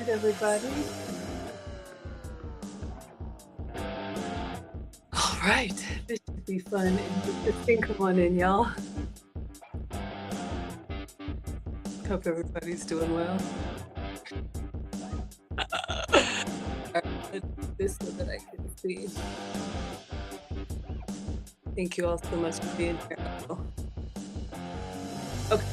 right, everybody. All right, this should be fun and interesting. Come on in, y'all. Hope everybody's doing well. All right, let's do this so that I can see. Thank you all so much for being here. Oh, okay.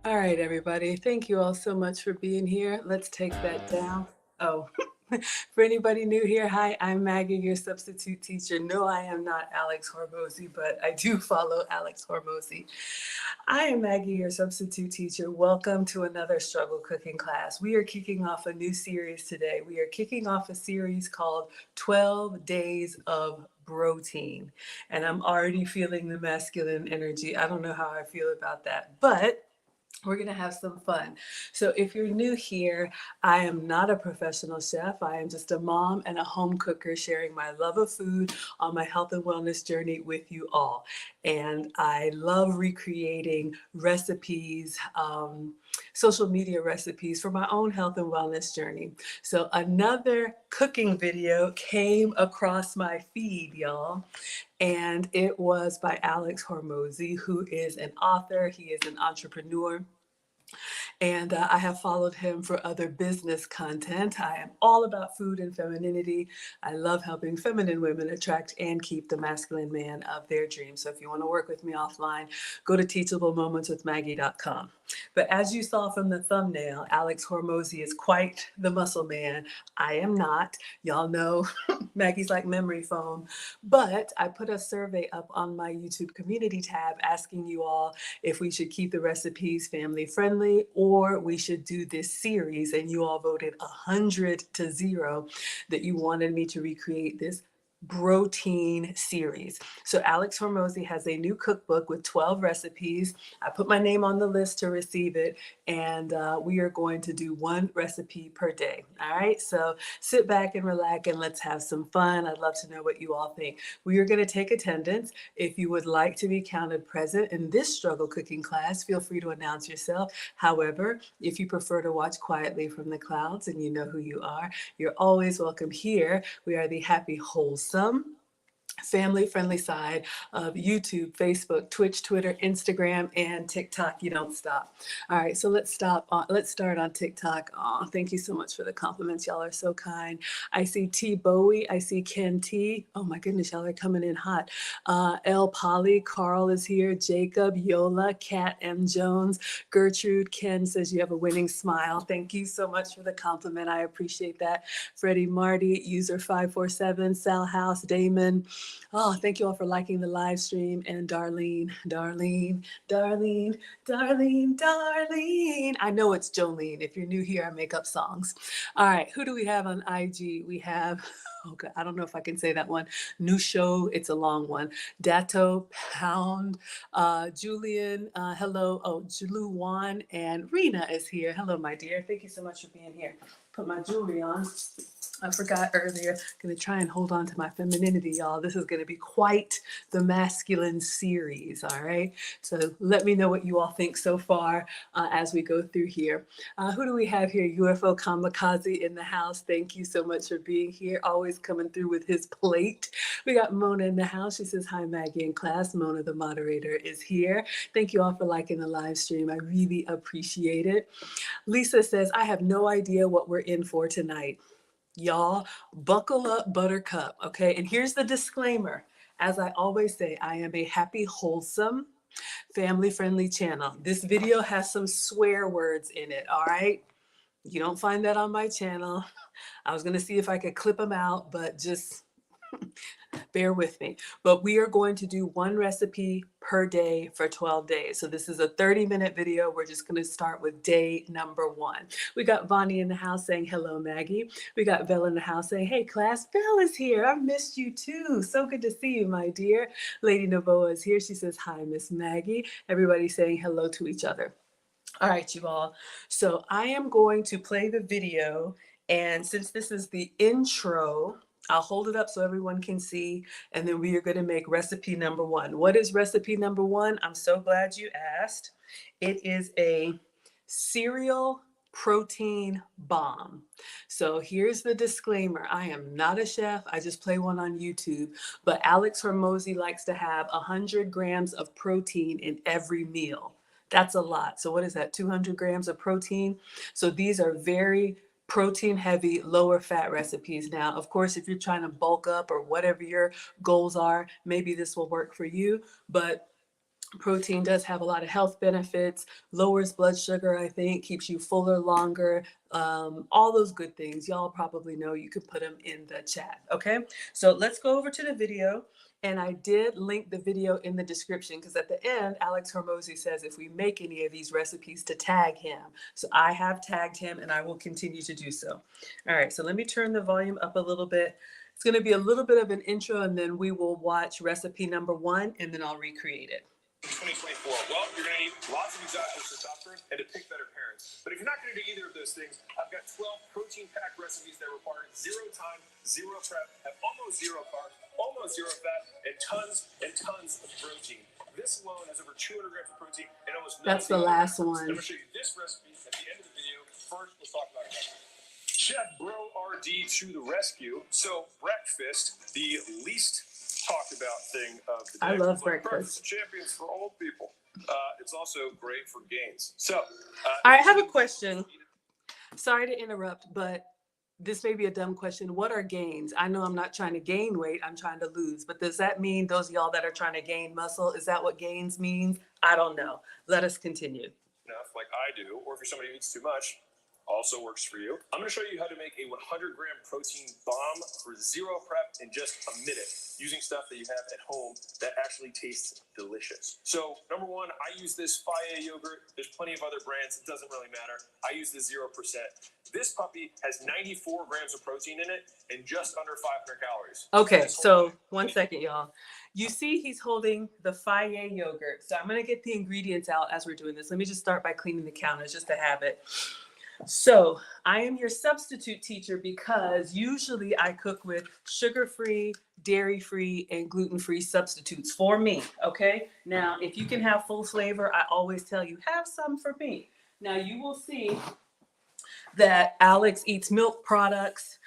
All right, everybody. Thank you all so much for being here. Let's take that down. Oh, for anybody new here, hi, I'm Maggie, your substitute teacher. No, I am not Alex Hormozy, but I do follow Alex Hormozy. I am Maggie, your substitute teacher. Welcome to another struggle cooking class. We are kicking off a new series today. We are kicking off a series called 12 Days of BROTEIN. And I'm already feeling the masculine energy. I don't know how I feel about that, but we're going to have some fun. So, if you're new here, I am not a professional chef. I am just a mom and a home cooker sharing my love of food on my health and wellness journey with you all. And I love recreating recipes, social media recipes for my own health and wellness journey. So, another cooking video came across my feed, y'all. And it was by Alex Hormozy, who is an author, he is an entrepreneur. And I have followed him for other business content. I am all about food and femininity. I love helping feminine women attract and keep the masculine man of their dreams. So if you want to work with me offline, go to teachablemomentswithmaggie.com. But as you saw from the thumbnail, Alex Hormozy is quite the muscle man. I am not. Y'all know Maggie's like memory foam. But I put a survey up on my YouTube community tab asking you all if we should keep the recipes family friendly or we should do this series. And you all voted 100-0 that you wanted me to recreate this BROTEIN series. So Alex Hormozy has a new cookbook with 12 recipes. I put my name on the list to receive it, and we are going to do one recipe per day. All right, so sit back and relax and let's have some fun. I'd love to know what you all think. We are going to take attendance. If you would like to be counted present in this struggle cooking class, feel free to announce yourself. However, if you prefer to watch quietly from the clouds and you know who you are, you're always welcome here. We are the happy, wholesome, family-friendly side of YouTube, Facebook, Twitch, Twitter, Instagram, and TikTok. You don't stop. All right, so let's start on TikTok. Oh, thank you so much for the compliments. Y'all are so kind. I see T Bowie. I see Ken T. Oh my goodness, y'all are coming in hot. L Polly, Carl is here. Jacob, Yola, Kat M Jones, Gertrude. Ken says you have a winning smile. Thank you so much for the compliment. I appreciate that. Freddie Marty, user 547, Sal House, Damon. Oh, thank you all for liking the live stream. And Darlene, Darlene, Darlene, Darlene, Darlene. I know it's Jolene. If you're new here, I make up songs. All right, who do we have on IG? We have, okay, I don't know if I can say that one. New show, it's a long one. Dato, Pound, Julian, hello. Oh, Julu Wan, and Rena is here. Hello, my dear. Thank you so much for being here. Put my jewelry on. I forgot earlier. Going to try and hold on to my femininity, y'all. This is going to be quite the masculine series, all right? So let me know what you all think so far as we go through here. Who do we have here? UFO Kamikaze in the house. Thank you so much for being here. Always coming through with his plate. We got Mona in the house. She says, hi, Maggie in class. Mona, the moderator, is here. Thank you all for liking the live stream. I really appreciate it. Lisa says, I have no idea what we're in for tonight. Y'all, buckle up, buttercup, okay? And here's the disclaimer. As I always say, I am a happy, wholesome, family-friendly channel. This video has some swear words in it, all right? You don't find that on my channel. I was gonna see if I could clip them out, but just bear with me. But we are going to do one recipe per day for 12 days. So this is a 30-minute video. We're just going to start with day number 1. We got Bonnie in the house saying, hello, Maggie. We got Vel in the house saying, hey, class, Vel is here. I've missed you too. So good to see you, my dear. Lady Novoa is here. She says, hi, Miss Maggie. Everybody saying hello to each other. All right, you all. So I am going to play the video. And since this is the intro I'll hold it up so everyone can see, and then we are going to make recipe number one. What is recipe number one? I'm so glad you asked. It is a cereal protein bomb. So here's the disclaimer. I am not a chef. I just play one on YouTube. But Alex Hormozy likes to have 100 grams of protein in every meal. That's a lot. So what is that? 200 grams of protein. So these are very protein heavy, lower fat recipes. Now, of course, if you're trying to bulk up or whatever your goals are, maybe this will work for you. But protein does have a lot of health benefits, lowers blood sugar, I think, keeps you fuller longer, all those good things. Y'all probably know. You can put them in the chat. Okay, so let's go over to the video. And I did link the video in the description because at the end, Alex Hormozy says if we make any of these recipes to tag him. So I have tagged him and I will continue to do so. All right, so let me turn the volume up a little bit. It's going to be a little bit of an intro and then we will watch recipe number one and then I'll recreate it. 2024. Well, you're going to need lots of exogenous testosterone and to pick better parents. But if you're not going to do either of those things, I've got 12 protein-packed recipes that require 0 time, 0 prep, have almost 0 carbs, almost 0 fat, and tons of protein. This alone has over 200 grams of protein and almost That's the last one. I'm going to show you this recipe at the end of the video. First, let's talk about it. Chef Bro RD to the rescue. So, breakfast, the least talked about thing of the day. I love breakfast. Champions for old people. It's also great for gains. So, I have a question. Sorry to interrupt, but this may be a dumb question. What are gains? I know I'm not trying to gain weight. I'm trying to lose. But does that mean those of y'all that are trying to gain muscle, is that what gains means? I don't know. Let us continue. Enough like I do, or if you're somebody who eats too much, also works for you. I'm going to show you how to make a 100-gram protein bomb for 0 prep in just a minute using stuff that you have at home that actually tastes delicious. So, number one, I use this Faye yogurt. There's plenty of other brands. It doesn't really matter. I use the 0%. This puppy has 94 grams of protein in it and just under 500 calories. Okay, so 1 second, y'all. You see he's holding the Faye yogurt. So I'm going to get the ingredients out as we're doing this. Let me just start by cleaning the counters just to have it. So I am your substitute teacher because usually I cook with sugar-free, dairy-free, and gluten-free substitutes for me, okay? Now, if you can have full flavor, I always tell you, have some for me. Now, you will see that Alex eats milk products.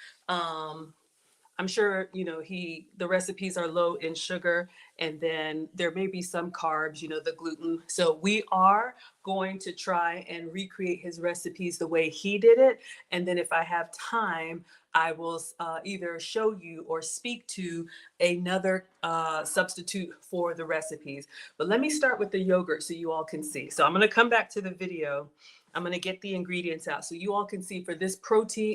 I'm sure, you know, the recipes are low in sugar and then there may be some carbs, you know, the gluten. So we are going to try and recreate his recipes the way he did it. And then if I have time, I will either show you or speak to another substitute for the recipes. But let me start with the yogurt so you all can see. So I'm going to come back to the video. I'm going to get the ingredients out so you all can see for this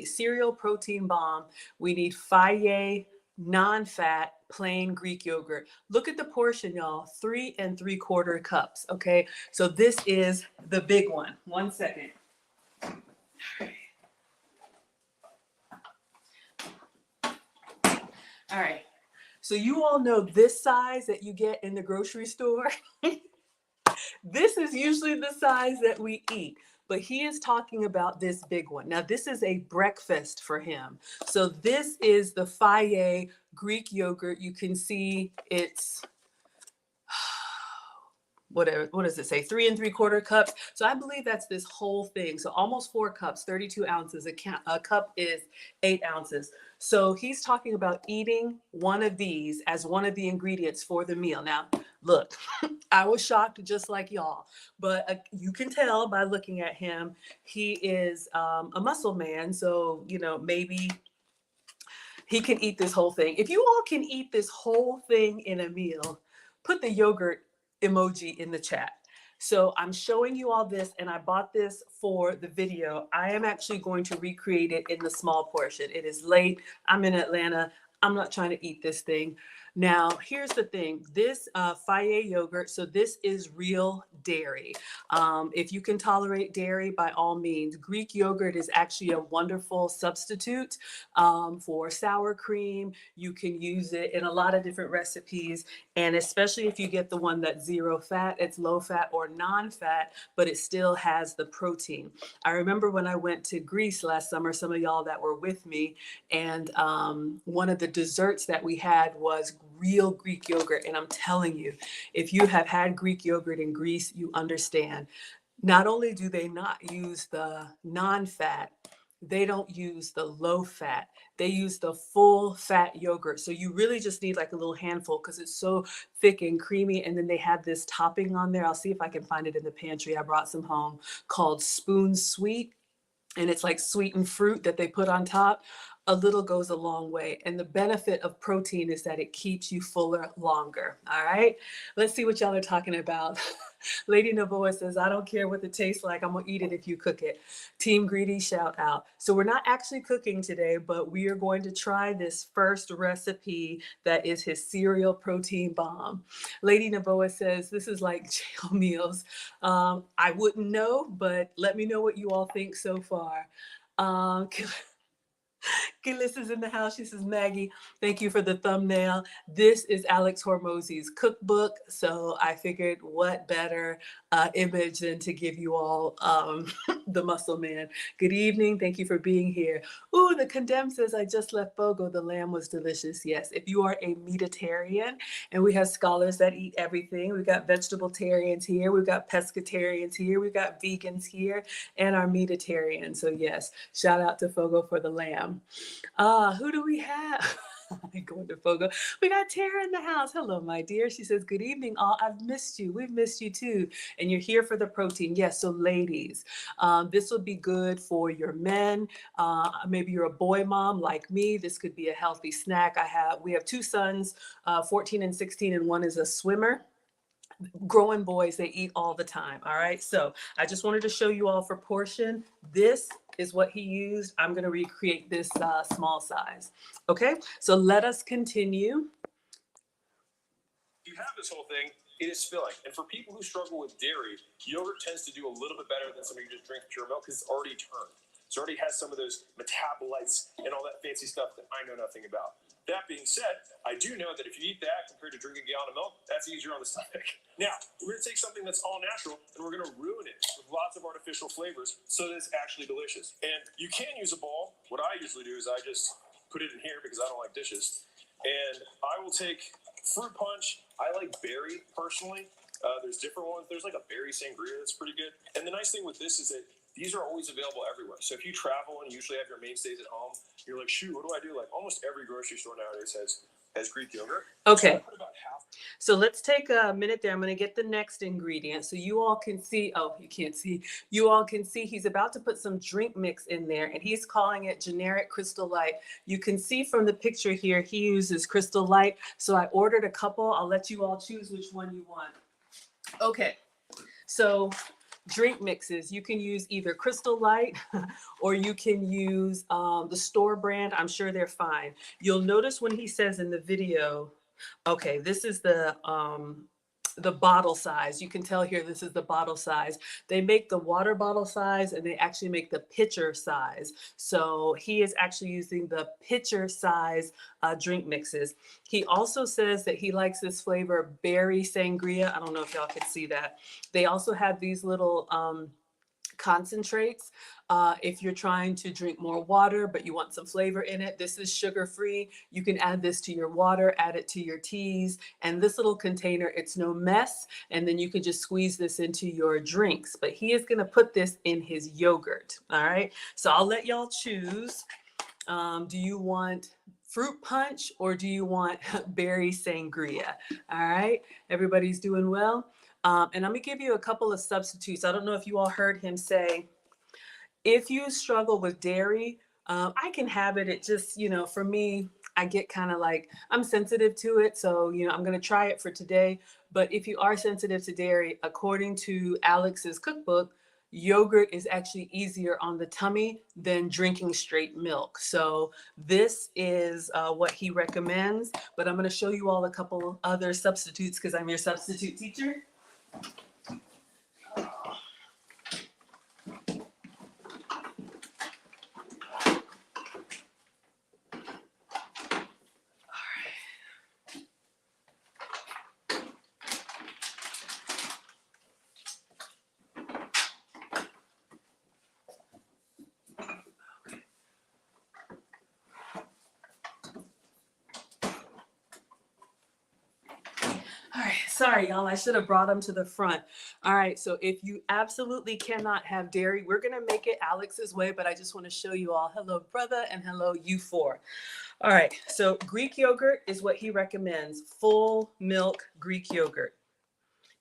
cereal protein bomb, we need Faye non-fat plain Greek yogurt. Look at the portion, y'all, 3 3/4 cups. Okay. So this is the big one. 1 second. All right. So you all know this size that you get in the grocery store. This is usually the size that we eat. But he is talking about this big one. Now, this is a breakfast for him. So this is the Faye Greek yogurt. You can see it's, whatever, what does it say? 3 3/4 cups. So I believe that's this whole thing. So almost 4 cups, 32 ounces. A cup is 8 ounces. So he's talking about eating one of these as one of the ingredients for the meal. Now, look, I was shocked just like y'all, but you can tell by looking at him, he is a muscle man. So, you know, maybe he can eat this whole thing. If you all can eat this whole thing in a meal, put the yogurt emoji in the chat. So I'm showing you all this and I bought this for the video. I am actually going to recreate it in the small portion. It is late. I'm in Atlanta. I'm not trying to eat this thing. Now, here's the thing. This Faye yogurt, so this is real dairy. If you can tolerate dairy, by all means. Greek yogurt is actually a wonderful substitute for sour cream. You can use it in a lot of different recipes, and especially if you get the one that's zero fat, it's low fat or non-fat, but it still has the protein. I remember when I went to Greece last summer, some of y'all that were with me, and one of the desserts that we had was real Greek yogurt. And I'm telling you, if you have had Greek yogurt in Greece, you understand. Not only do they not use the non-fat, they don't use the low fat. They use the full fat yogurt. So you really just need like a little handful because it's so thick and creamy. And then they have this topping on there. I'll see if I can find it in the pantry. I brought some home called Spoon Sweet, and it's like sweetened fruit that they put on top. A little goes a long way. And the benefit of protein is that it keeps you fuller longer. All right. Let's see what y'all are talking about. Lady Novoa says, I don't care what it tastes like. I'm going to eat it if you cook it. Team Greedy, shout out. So we're not actually cooking today, but we are going to try this first recipe that is his cereal protein bomb. Lady Novoa says, this is like jail meals. I wouldn't know, but let me know what you all think so far. Gillis is in the house. She says, Maggie, thank you for the thumbnail. This is Alex Hormozzi's cookbook. So I figured what better image than to give you all the muscle man. Good evening. Thank you for being here. Ooh, the Condemned says, I just left Fogo. The lamb was delicious. Yes, if you are a meatitarian, and we have scholars that eat everything. We've got vegetarians here. We've got pescatarians here. We've got vegans here and our meatitarians. So yes, shout out to Fogo for the lamb. Who do we have? Going to Fogo. We got Tara in the house. Hello, my dear. She says, good evening, all. I've missed you. We've missed you too. And you're here for the protein. Yes. So ladies, this will be good for your men. Maybe you're a boy mom like me. This could be a healthy snack. We have two sons, 14 and 16, and one is a swimmer. Growing boys, they eat all the time. All right. So I just wanted to show you all for portion. This is what he used. I'm going to recreate this small size. Okay. So let us continue. You have this whole thing. It is filling. And for people who struggle with dairy, yogurt tends to do a little bit better than somebody who just drinks pure milk because it's already turned. So it already has some of those metabolites and all that fancy stuff that I know nothing about. That being said, I do know that if you eat that compared to drinking a gallon of milk, that's easier on the stomach. Now, we're going to take something that's all natural and we're going to ruin it with lots of artificial flavors so that it's actually delicious. And you can use a bowl. What I usually do is I just put it in here because I don't like dishes. And I will take fruit punch. I like berry personally. There's different ones. There's like a berry sangria that's pretty good. And the nice thing with this is that these are always available everywhere. So if you travel and you usually have your mainstays at home, you're like, shoot, what do I do? Like almost every grocery store nowadays has Greek yogurt. Okay. So I put about half. So let's take a minute there. I'm going to get the next ingredient so you all can see. Oh, you can't see. You all can see he's about to put some drink mix in there, and he's calling it generic Crystal Light. You can see from the picture here, he uses Crystal Light. So I ordered a couple. I'll let you all choose which one you want. Okay. So drink mixes, you can use either Crystal Light or you can use the store brand. I'm sure they're fine. You'll notice when he says in the video, okay, this is the bottle size. You can tell here this is the bottle size. They make the water bottle size and they actually make the pitcher size. So he is actually using the pitcher size drink mixes. He also says that he likes this flavor berry sangria. I don't know if y'all can see that. They also have these little concentrates. If you're trying to drink more water, but you want some flavor in it, this is sugar-free. You can add this to your water, add it to your teas. And this little container, it's no mess. And then you can just squeeze this into your drinks. But he is going to put this in his yogurt. All right. So I'll let y'all choose. Do you want fruit punch or do you want berry sangria? All right. Everybody's doing well. And I'm going to give you a couple of substitutes. I don't know if you all heard him say, if you struggle with dairy, I can have it. It just, for me, I get kind of like, I'm sensitive to it. So, I'm going to try it for today. But if you are sensitive to dairy, according to Alex's cookbook, yogurt is actually easier on the tummy than drinking straight milk. So this is what he recommends, but I'm going to show you all a couple other substitutes because I'm your substitute teacher. All right, sorry, y'all. I should have brought them to the front. All right, so if you absolutely cannot have dairy, we're going to make it Alex's way, but I just want to show you all. Hello, brother, and hello, you four. All right, so Greek yogurt is what he recommends, full milk Greek yogurt.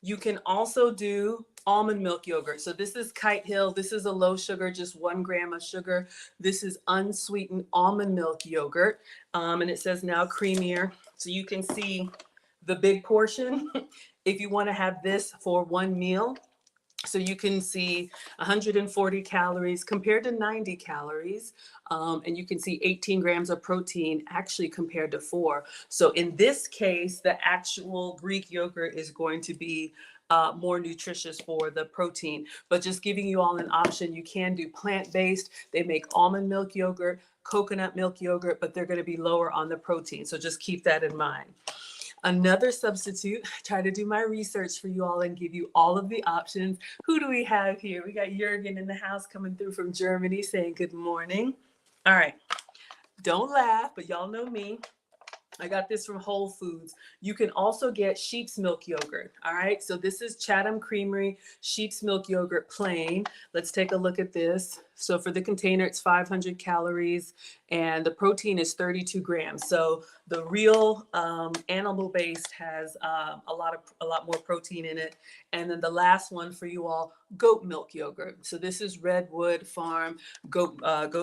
You can also do almond milk yogurt. So this is Kite Hill. This is a low sugar, just 1 gram of sugar. This is unsweetened almond milk yogurt. And it says now creamier. So you can see the big portion if you want to have this for one meal. So you can see 140 calories compared to 90 calories. And you can see 18 grams of protein actually compared to 4. So in this case, the actual Greek yogurt is going to be more nutritious for the protein. But just giving you all an option, you can do plant-based. They make almond milk yogurt, coconut milk yogurt, but they're going to be lower on the protein. So just keep that in mind. Another substitute, try to do my research for you all and give you all of the options. Who do we have here? We got Jürgen in the house coming through from Germany saying good morning. All right, don't laugh, but y'all know me. I got this from Whole Foods. You can also get sheep's milk yogurt. All right, so this is Chatham Creamery sheep's milk yogurt plain. Let's take a look at this. So for the container, it's 500 calories and the protein is 32 grams. So the real animal-based has a lot more protein in it. And then the last one for you all, goat milk yogurt. So this is Redwood Farm goat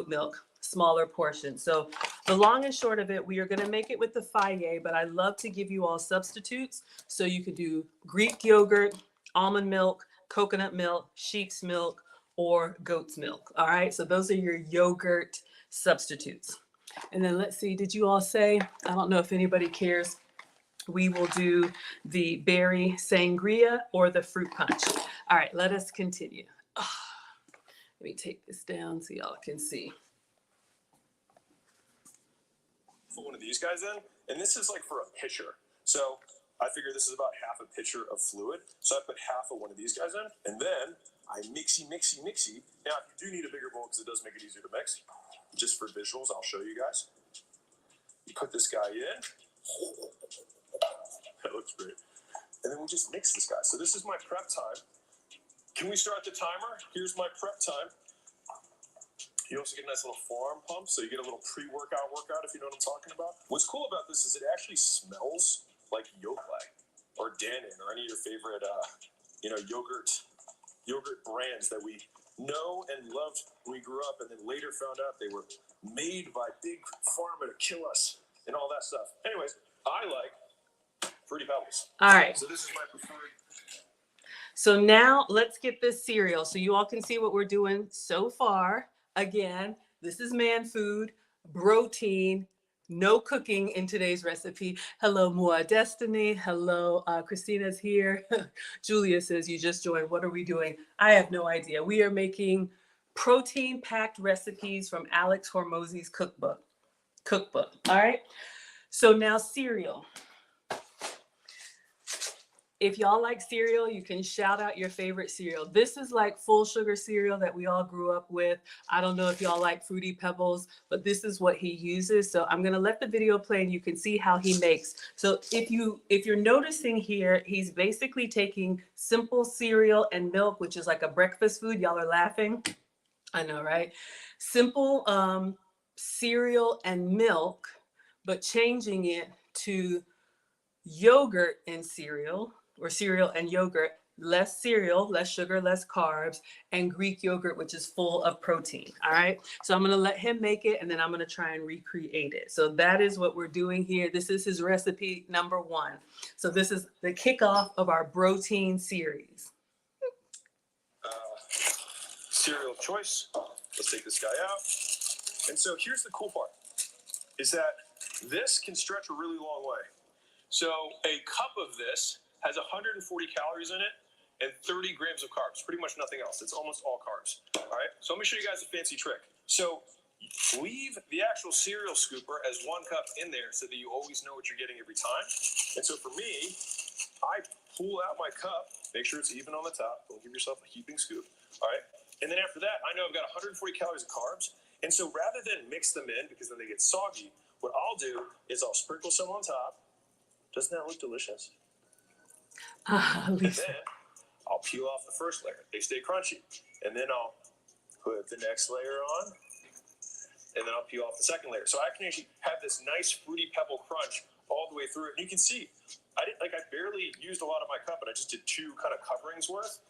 milk, smaller portion. So the long and short of it, we are going to make it with the Faye, but I love to give you all substitutes. So you could do Greek yogurt, almond milk, coconut milk, sheep's milk, or goat's milk. All right, so those are your yogurt substitutes. And then let's see, did you all say, I don't know if anybody cares, we will do the berry sangria or the fruit punch. All right, let us continue. Let me take this down so y'all can see. Put one of these guys in, and this is like for a pitcher. So I figure this is about half a pitcher of fluid. So I put half of one of these guys in, and then I mixy. Now, if you do need a bigger bowl, because it does make it easier to mix, just for visuals, I'll show you guys. You put this guy in. That looks great. And then we just mix this guy. So this is my prep time. Can we start the timer? Here's my prep time. You also get a nice little forearm pump, so you get a little pre-workout workout, if you know what I'm talking about. What's cool about this is it actually smells like Yoplait or Dannon or any of your favorite, yogurt brands that we know and loved when we grew up, and then later found out they were made by Big Pharma to kill us and all that stuff. Anyways, I like Fruity Pebbles. All right. So this is my preferred. So now let's get this cereal so you all can see what we're doing so far. Again, this is man food, BROTEIN, no cooking in today's recipe. Hello, Mua Destiny. Hello, Christina's here. Julia says, you just joined. What are we doing? I have no idea. We are making protein-packed recipes from Alex Hormozi's cookbook. All right. So now cereal. If y'all like cereal, you can shout out your favorite cereal. This is like full sugar cereal that we all grew up with. I don't know if y'all like Fruity Pebbles, but this is what he uses. So I'm gonna let the video play and you can see how he makes. So if you're noticing here, he's basically taking simple cereal and milk, which is like a breakfast food. Y'all are laughing. I know, right? Simple cereal and milk, but changing it to yogurt and cereal, or cereal and yogurt, less cereal, less sugar, less carbs, and Greek yogurt, which is full of protein. All right. So I'm going to let him make it and then I'm going to try and recreate it. So that is what we're doing here. This is his recipe number 1. So this is the kickoff of our BROTEIN series. cereal of choice. Let's take this guy out. And so here's the cool part, is that this can stretch a really long way. So a cup of this has 140 calories in it and 30 grams of carbs, pretty much nothing else. It's almost all carbs. All right, so let me show you guys a fancy trick. So leave the actual cereal scooper as 1 cup in there so that you always know what you're getting every time. And so for me, I pull out my cup, make sure it's even on the top. Don't give yourself a heaping scoop. All right, and then after that, I know I've got 140 calories of carbs. And so rather than mix them in because then they get soggy, what I'll do is I'll sprinkle some on top. Doesn't that look delicious? And then I'll peel off the first layer. They stay crunchy. And then I'll put the next layer on. And then I'll peel off the second layer. So I can actually have this nice fruity pebble crunch all the way through it. And you can see, I barely used a lot of my cup, but I just did 2 kind of coverings worth.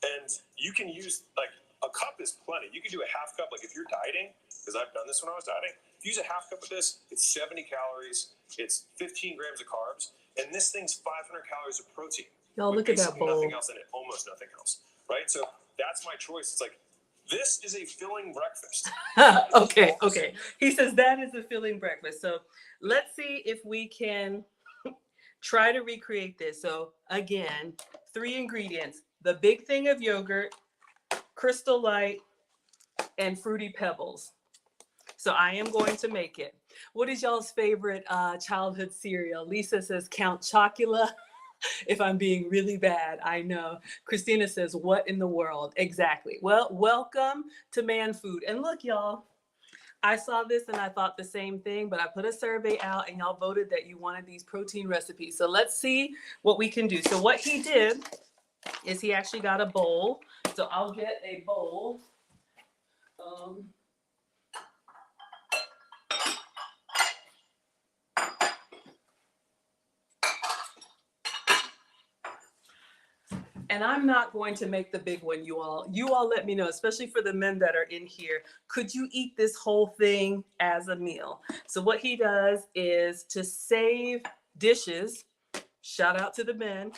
And you can use, like, a cup is plenty. You can do a half cup, like if you're dieting, because I've done this when I was dieting. If you use a half cup of this, it's 70 calories, it's 15 grams of carbs, and this thing's 500 calories of protein. Y'all look at that bowl. Nothing else in it, almost nothing else, right? So that's my choice. It's like, this is a filling breakfast. Okay. He says that is a filling breakfast. So let's see if we can try to recreate this. So again, 3 ingredients: the big thing of yogurt, Crystal Light, and Fruity Pebbles. So I am going to make it. What is y'all's favorite childhood cereal? Lisa says Count Chocula. If I'm being really bad, I know. Christina says, what in the world? Exactly. Well, welcome to Man Food. And look, y'all, I saw this and I thought the same thing, but I put a survey out and y'all voted that you wanted these protein recipes. So let's see what we can do. So what he did is he actually got a bowl. So I'll get a bowl. And I'm not going to make the big one, you all. You all let me know, especially for the men that are in here. Could you eat this whole thing as a meal? So what he does is to save dishes, shout out to the men,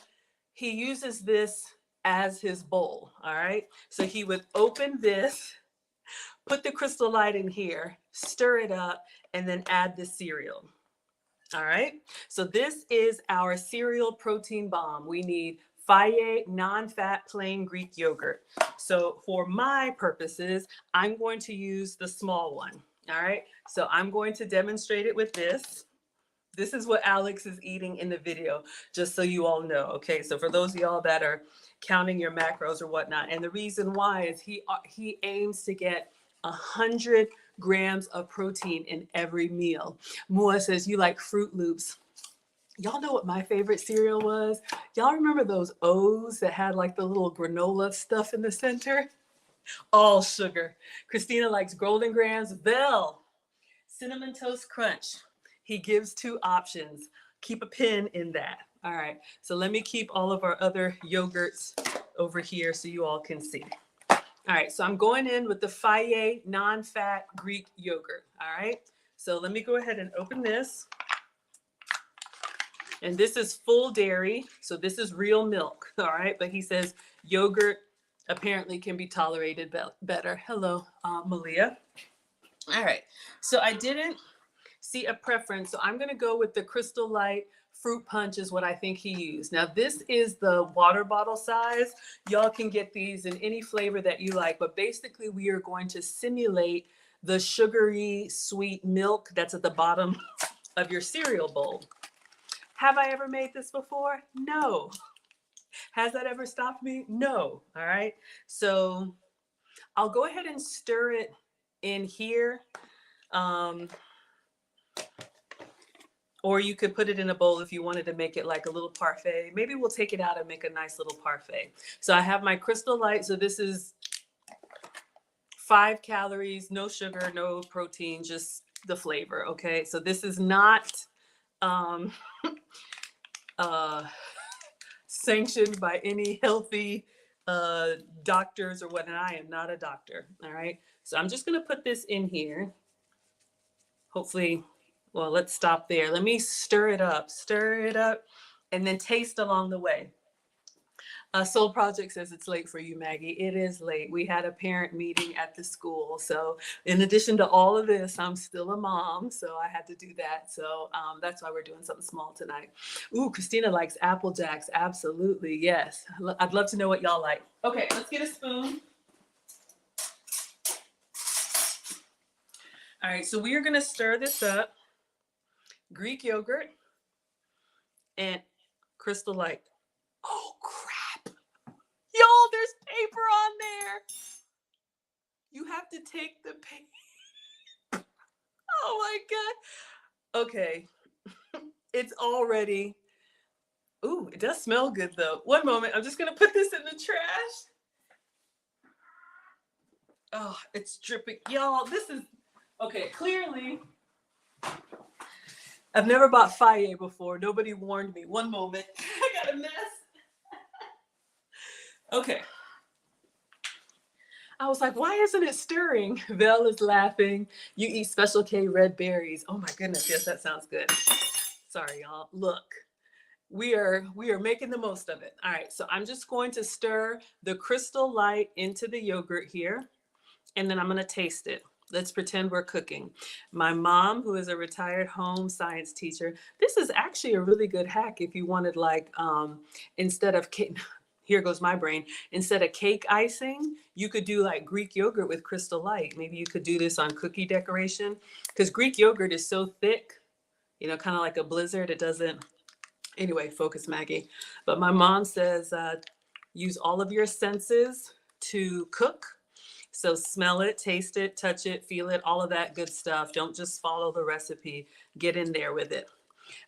he uses this as his bowl, all right? So he would open this, put the Crystal Light in here, stir it up, and then add the cereal. All right, so this is our cereal protein bomb. We need Fage non-fat plain Greek yogurt. So for my purposes, I'm going to use the small one. All right, so I'm going to demonstrate it with this. This is what Alex is eating in the video, just so you all know. Okay, so for those of y'all that are counting your macros or whatnot, and the reason why is he aims to get 100 grams of protein in every meal. Mua says, you like Fruit Loops. Y'all know what my favorite cereal was? Y'all remember those O's that had like the little granola stuff in the center? All sugar. Christina likes Golden Grams. Bell, Cinnamon Toast Crunch. He gives 2 options. Keep a pin in that. All right, so let me keep all of our other yogurts over here so you all can see. All right, so I'm going in with the Fage non-fat Greek yogurt. All right, so let me go ahead and open this. And this is full dairy, so this is real milk. All right, but he says yogurt apparently can be tolerated better. Hello, Malia. All right, so I didn't see a preference, so I'm going to go with the Crystal Light Fruit Punch is what I think he used. Now this is the water bottle size. Y'all can get these in any flavor that you like, but basically we are going to simulate the sugary sweet milk that's at the bottom of your cereal bowl. Have I ever made this before? No. Has that ever stopped me? No. All right. So I'll go ahead and stir it in here. Or you could put it in a bowl if you wanted to make it like a little parfait. Maybe we'll take it out and make a nice little parfait. So I have my Crystal Light. So this is 5 calories, no sugar, no protein, just the flavor. Okay. So this is not sanctioned by any healthy doctors or whatnot. I am not a doctor. All right. So I'm just going to put this in here. Hopefully, well, let's stop there. Let me stir it up, and then taste along the way. Soul Project says it's late for you, Maggie. It is late. We had a parent meeting at the school. So, in addition to all of this, I'm still a mom. So, I had to do that. So, that's why we're doing something small tonight. Ooh, Christina likes Apple Jacks. Absolutely. Yes. I'd love to know what y'all like. Okay, let's get a spoon. All right, so we are going to stir this up. Greek yogurt and Crystal Light. Oh, crap. Y'all, there's paper on there. You have to take the paper. Oh my God. Okay. It's already. Ooh, it does smell good though. One moment. I'm just going to put this in the trash. Oh, it's dripping. Y'all, this is. Okay, clearly. I've never bought Faye before. Nobody warned me. One moment. I got a mess. Okay. I was like, why isn't it stirring? Vel is laughing. You eat Special K red berries. Oh my goodness. Yes, that sounds good. Sorry, y'all. Look, we are making the most of it. All right. So I'm just going to stir the Crystal Light into the yogurt here, and then I'm going to taste it. Let's pretend we're cooking. My mom, who is a retired home science teacher, this is actually a really good hack if you wanted like instead of cake. Here goes my brain. Instead of cake icing, you could do like Greek yogurt with Crystal Light. Maybe you could do this on cookie decoration because Greek yogurt is so thick, you know, kind of like a blizzard. It doesn't. Anyway, focus, Maggie. But my mom says use all of your senses to cook. So smell it, taste it, touch it, feel it, all of that good stuff. Don't just follow the recipe. Get in there with it.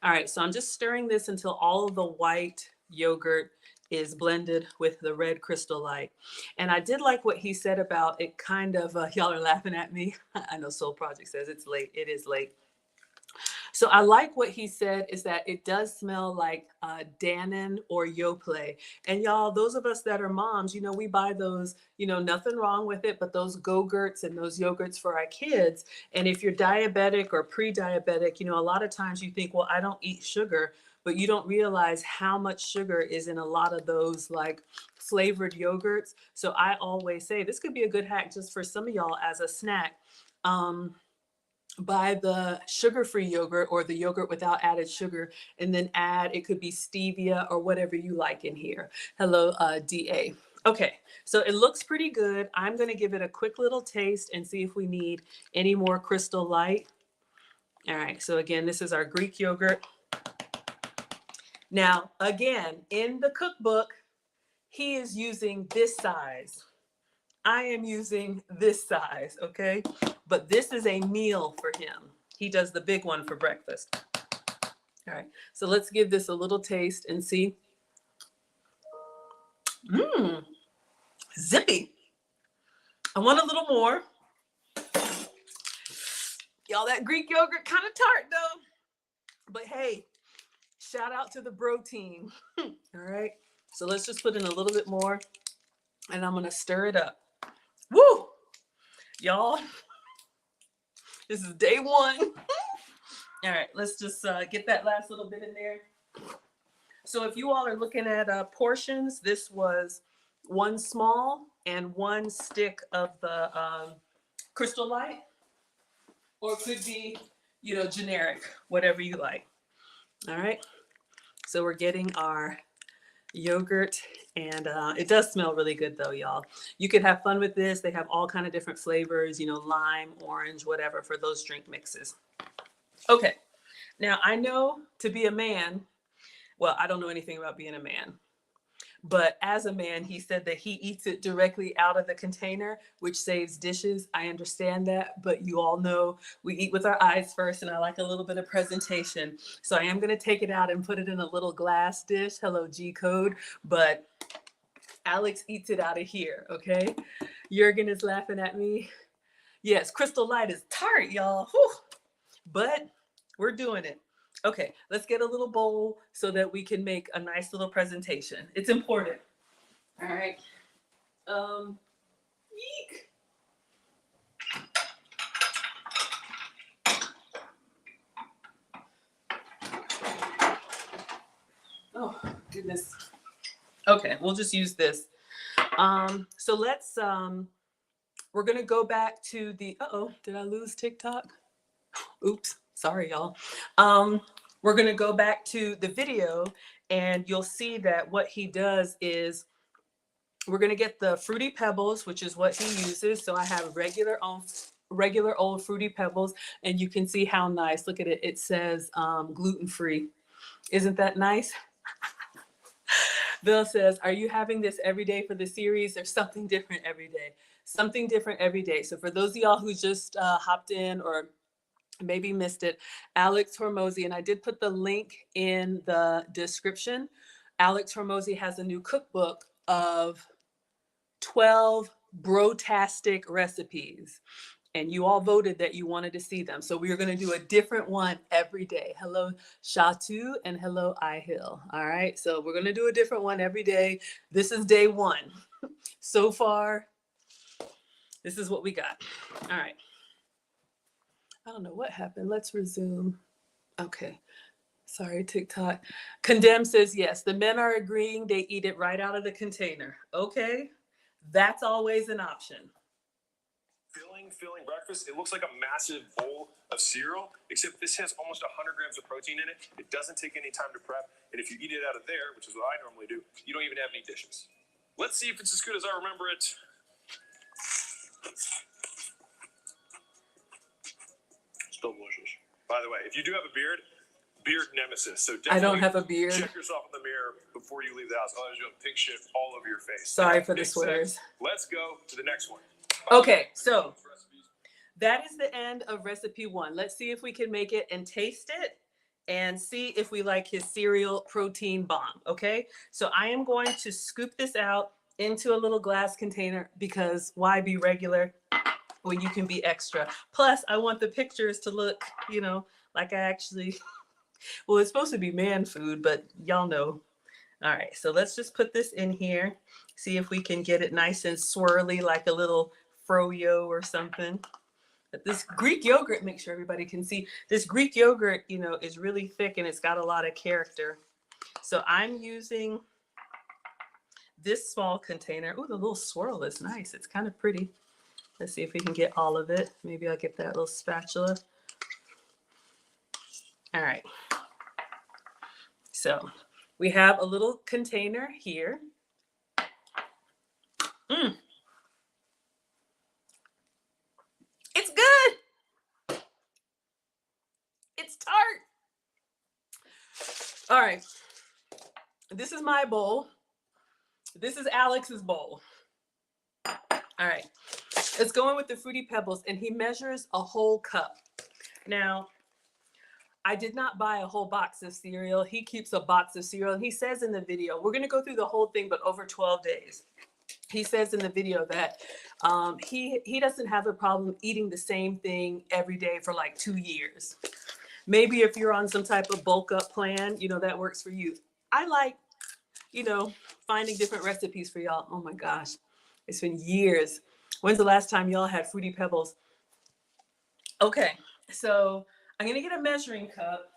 All right, so I'm just stirring this until all of the white yogurt is blended with the red Crystal Light. And I did like what he said about it kind of, y'all are laughing at me. I know Soul Project says it's late. It is late. So I like what he said is that it does smell like Dannon or Yoplait. And y'all, those of us that are moms, you know, we buy those, you know, nothing wrong with it, but those Go-Gurts and those yogurts for our kids. And if you're diabetic or pre-diabetic, you know, a lot of times you think, well, I don't eat sugar, but you don't realize how much sugar is in a lot of those like flavored yogurts. So I always say this could be a good hack just for some of y'all as a snack. Buy the sugar-free yogurt or the yogurt without added sugar, and then add, it could be stevia or whatever you like in here. Hello, DA. Okay, so it looks pretty good. I'm going to give it a quick little taste and see if we need any more Crystal Light. All right, so again, this is our Greek yogurt. Now, again, in the cookbook, he is using this size. I am using this size, okay? But this is a meal for him. He does the big one for breakfast. All right, so let's give this a little taste and see. Mmm, zippy. I want a little more. Y'all, that Greek yogurt kind of tart though. But hey, shout out to the BROTEIN. All right, so let's just put in a little bit more and I'm gonna stir it up. Woo! Y'all, this is day one. All right, let's just get that last little bit in there. So if you all are looking at portions, this was one small and one stick of the Crystal Light, or it could be, you know, generic, whatever you like. All right, so we're getting our yogurt, and it does smell really good though, y'all. You could have fun with this. They have all kind of different flavors, you know, lime, orange, whatever for those drink mixes. Okay, now I know to be a man, well, I don't know anything about being a man, but as a man, he said that he eats it directly out of the container, which saves dishes. I understand that, but you all know we eat with our eyes first, and I like a little bit of presentation. So I am going to take it out and put it in a little glass dish. Hello, G Code. But Alex eats it out of here, okay? Jurgen is laughing at me. Yes, Crystal Light is tart, y'all. Whew. But we're doing it. Okay, let's get a little bowl so that we can make a nice little presentation. It's important. All right. Yeek. Oh, goodness. Okay, we'll just use this. So let's, we're gonna go back to the, uh-oh, did I lose TikTok? Oops, sorry y'all. We're gonna go back to the video and you'll see that what he does is we're gonna get the Fruity Pebbles, which is what he uses. So I have regular old Fruity Pebbles, and you can see how nice, look at it, it says gluten-free. Isn't that nice? Bill says, are you having this every day for the series? There's something different every day. Something different every day. So for those of y'all who just hopped in or maybe missed it, Alex Hormozy, and I did put the link in the description. Alex Hormozy has a new cookbook of 12 brotastic recipes. And you all voted that you wanted to see them. So we are going to do a different one every day. Hello, Shatu, and hello, iHill. All right. So we're going to do a different one every day. This is day one. So far, this is what we got. All right. I don't know what happened. Let's resume. Okay. Sorry, TikTok. Condemn says yes. The men are agreeing they eat it right out of the container. Okay. That's always an option. Filling breakfast. It looks like a massive bowl of cereal, except this has almost 100 grams of protein in it. It doesn't take any time to prep, and if you eat it out of there, which is what I normally do, you don't even have any dishes. Let's see if it's as good as I remember it. Still delicious. By the way, if you do have a beard nemesis, so definitely I don't have a beard. check yourself in the mirror before you leave the house. Otherwise, you'll have pink shit all over your face. Sorry for the swears. Let's go to the next one. Okay, so that is the end of recipe one. Let's see if we can make it and taste it and see if we like his cereal protein bomb. Okay, so I am going to scoop this out into a little glass container because why be regular when you can be extra? Plus, I want the pictures to look, you know, like I actually, well, it's supposed to be man food, but y'all know. All right, so let's just put this in here. See if we can get it nice and swirly like a little froyo or something. But this Greek yogurt, make sure everybody can see, this Greek yogurt, you know, is really thick and it's got a lot of character. So I'm using this small container. Oh, the little swirl is nice. It's kind of pretty. Let's see if we can get all of it. Maybe I'll get that little spatula. All right. So we have a little container here. It's good. It's tart. All right. This is my bowl. This is Alex's bowl. All right. Let's go in with the Fruity Pebbles, and he measures a whole cup. Now, I did not buy a whole box of cereal. He keeps a box of cereal, and he says in the video, we're going to go through the whole thing, but over 12 days. He says in the video that he doesn't have a problem eating the same thing every day for like 2 years. Maybe if you're on some type of bulk up plan, you know, that works for you. I like, you know, finding different recipes for y'all. Oh my gosh, it's been years. When's the last time y'all had Fruity Pebbles? Okay, so I'm gonna get a measuring cup.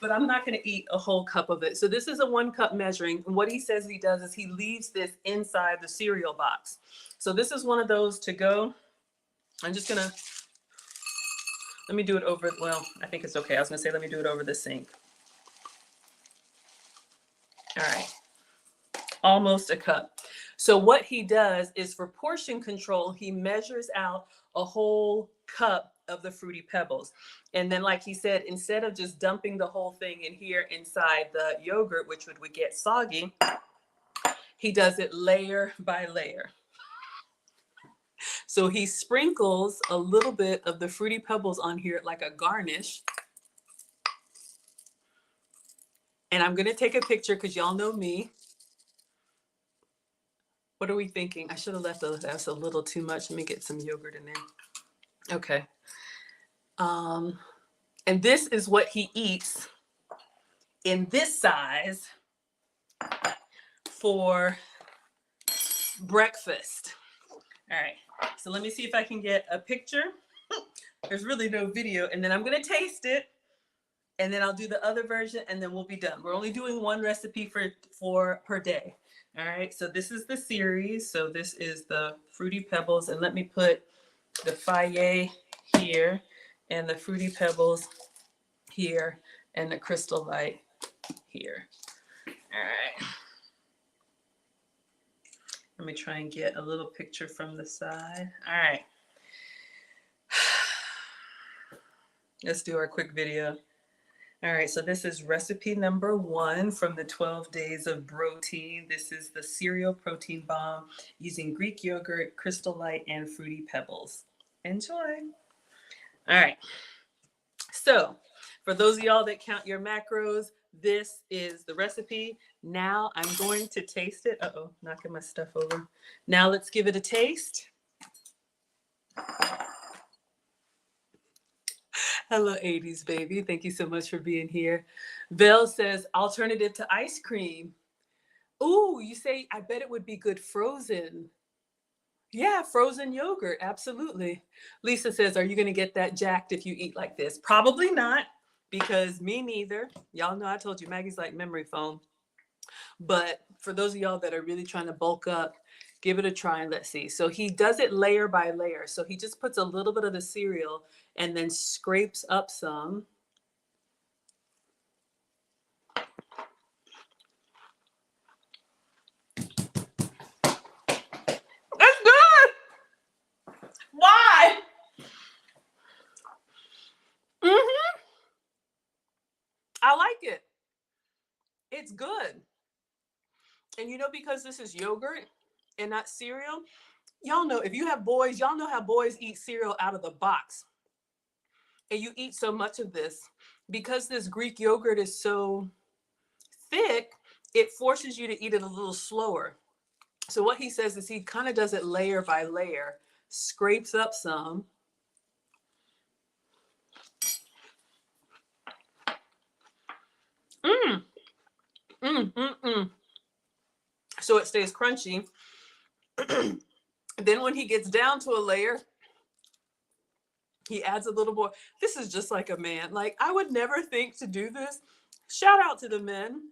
But I'm not going to eat a whole cup of it. So this is a 1 cup measuring. And what he says he does is he leaves this inside the cereal box. So this is one of those to go. I'm just going to, let me do it over, well, I think it's okay. I was going to say, let me do it over the sink. All right. Almost a cup. So what he does is for portion control, he measures out a whole cup of the Fruity Pebbles. And then, like he said, instead of just dumping the whole thing in here inside the yogurt, which would get soggy, he does it layer by layer. So he sprinkles a little bit of the Fruity Pebbles on here like a garnish. And I'm going to take a picture because y'all know me. What are we thinking? I should have left that's a little too much. Let me get some yogurt in there. Okay. And this is what he eats in this size for breakfast. All right. So let me see if I can get a picture. There's really no video. And then I'm going to taste it. and then I'll do the other version, and then we'll be done. We're only doing one recipe for per day. All right, so this is the series. So this is the Fruity Pebbles, and let me put the Fayet here, and the Fruity Pebbles here, and the Crystal Light here. All right. Let me try and get a little picture from the side. All right. Let's do our quick video. All right, so this is recipe number 1 from the 12 Days of BROTEIN. This is the cereal protein bomb using Greek yogurt, Crystal Light, and Fruity Pebbles. Enjoy. All right. So for those of y'all that count your macros, this is the recipe. Now I'm going to taste it. Uh-oh, knocking my stuff over. Now let's give it a taste. Hello, 80s baby. Thank you so much for being here. Vel says, alternative to ice cream. Ooh, you say, I bet it would be good frozen. Yeah, frozen yogurt. Absolutely. Lisa says, are you going to get that jacked if you eat like this? Probably not, because me neither. Y'all know I told you Maggie's like memory foam. But for those of y'all that are really trying to bulk up, give it a try and let's see. So he does it layer by layer. So he just puts a little bit of the cereal and then scrapes up some. That's good. Why? I like it. It's good. And you know, because this is yogurt and not cereal, y'all know if you have boys, y'all know how boys eat cereal out of the box. And you eat so much of this, because this Greek yogurt is so thick, it forces you to eat it a little slower. So what he says is he kind of does it layer by layer, scrapes up some. So it stays crunchy. Then when he gets down to a layer, he adds a little more. This is just like a man. Like, I would never think to do this. Shout out to the men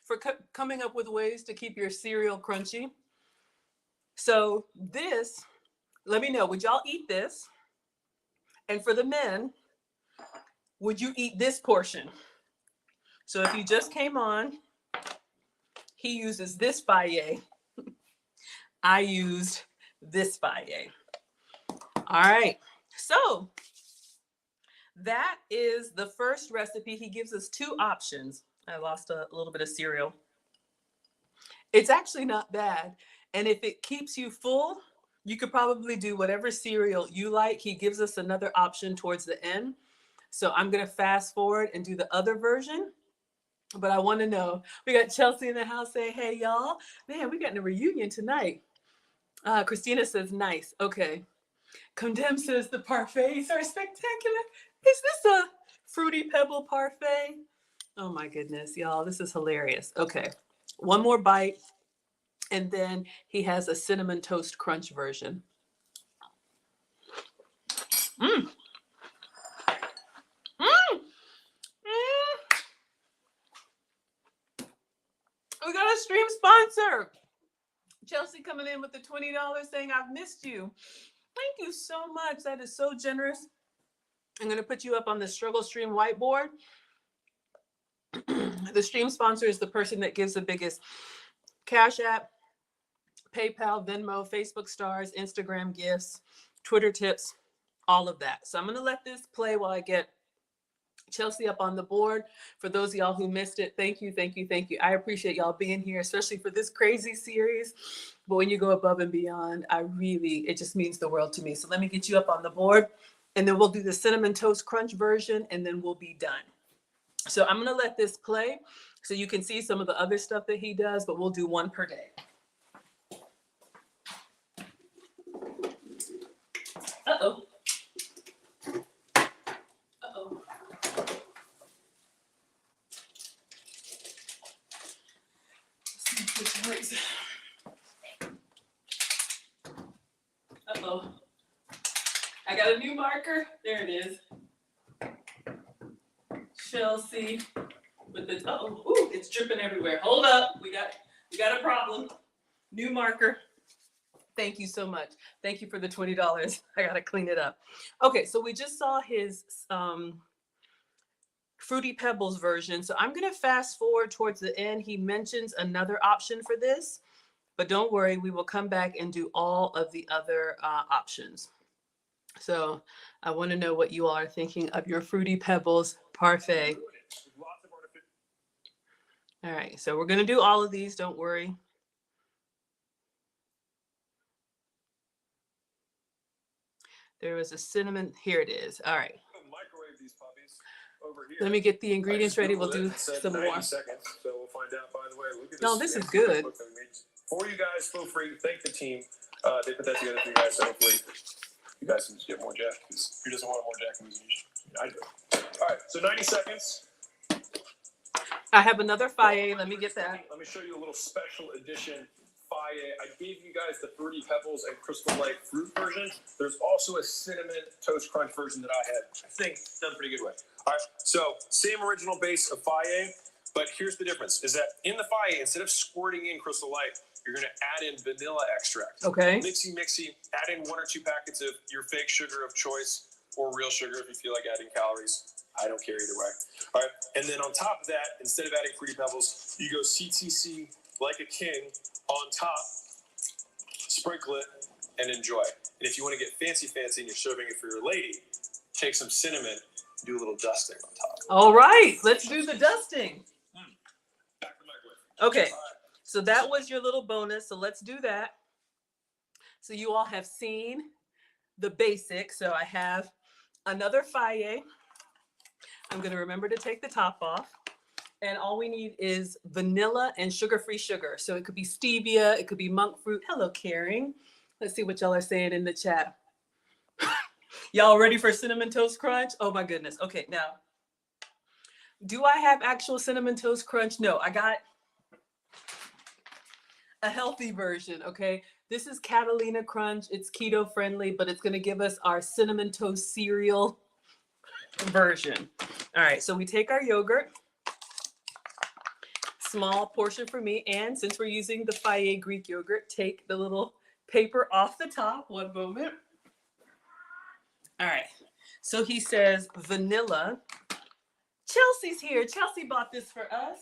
for coming up with ways to keep your cereal crunchy. So this, let me know, would y'all eat this? And for the men, would you eat this portion? So if you just came on, he uses this Fayet. I used this Fayet. All right. So that is the first recipe. He gives us 2 options. I lost a little bit of cereal. It's actually not bad. And if it keeps you full, you could probably do whatever cereal you like. He gives us another option towards the end. So I'm going to fast forward and do the other version. But I want to know, we got Chelsea in the house saying, hey, y'all, man, we got a reunion tonight. Christina says, nice. Okay. Condemn says the parfaits are spectacular. Is this a Fruity Pebble parfait? Oh my goodness, y'all, this is hilarious. Okay, one more bite. And then he has a cinnamon toast crunch version. Mm. Mm. Mm. We got a stream sponsor. Chelsea coming in with the $20 saying, I've missed you. Thank you so much. That is so generous. I'm going to put you up on the Struggle Stream whiteboard. The stream sponsor is the person that gives the biggest Cash App, PayPal, Venmo, Facebook stars, Instagram gifts, Twitter tips, all of that. So I'm going to let this play while I get Chelsea up on the board. For those of y'all who missed it, thank you, thank you, thank you. I appreciate y'all being here, especially for this crazy series. But when you go above and beyond, it just means the world to me. So let me get you up on the board, and then we'll do the cinnamon toast crunch version, and then we'll be done. So I'm going to let this play so you can see some of the other stuff that he does, but we'll do one per day. Uh-oh. Uh-oh. Let's see if this works. Uh-oh. I got a new marker. There it is. Chelsea with the, ooh, it's dripping everywhere. Hold up, we got a problem. New marker. Thank you so much. Thank you for the $20. I gotta clean it up. Okay, so we just saw his Fruity Pebbles version. So I'm gonna fast forward towards the end. He mentions another option for this, but don't worry, we will come back and do all of the other options. So I want to know what you all are thinking of your Fruity Pebbles parfait. All right, so we're gonna do all of these, don't worry. There was a cinnamon, here it is. All right. Microwave these puppies over here. Let me get the ingredients ready. We'll do some more. Seconds, so we'll find out. By the way, look at this. No, this is good. For you guys, feel free to thank the team. They put that together for you guys. So hopefully, you guys can just get more Jack. Because who doesn't want more Jack in his I do. All right, so 90 seconds. I have another Faye. Let me get that. Let me show you a little special edition Faye. I gave you guys the Fruity Pebbles and Crystal Light fruit version. There's also a cinnamon toast crunch version that I had, I think, done pretty good with. All right, so same original base of Faye, but here's the difference: is that in the Faye, instead of squirting in Crystal Light, you're going to add in vanilla extract. Okay. Mixy. Add in 1 or 2 packets of your fake sugar of choice or real sugar if you feel like adding calories. I don't care either way. All right, and then on top of that, instead of adding Fruity Pebbles, you go CTC like a king on top, sprinkle it, and enjoy. And if you want to get fancy and you're serving it for your lady, take some cinnamon, do a little dusting on top. All right, let's do the dusting. Back to microwave. Okay, so that was your little bonus. So let's do that. So you all have seen the basics. So I have another Faye. I'm going to remember to take the top off. And all we need is vanilla and sugar-free sugar. So it could be stevia, it could be monk fruit. Hello, Caring. Let's see what y'all are saying in the chat. Y'all ready for Cinnamon Toast Crunch? Oh my goodness. Okay, now, do I have actual Cinnamon Toast Crunch? No, I got a healthy version, okay? This is Catalina Crunch. It's keto friendly, but it's gonna give us our Cinnamon Toast cereal version. All right, so we take our yogurt, small portion for me, and since we're using the Faye Greek yogurt, take the little paper off the top. One moment. All right, so he says vanilla. Chelsea's here. Chelsea bought this for us.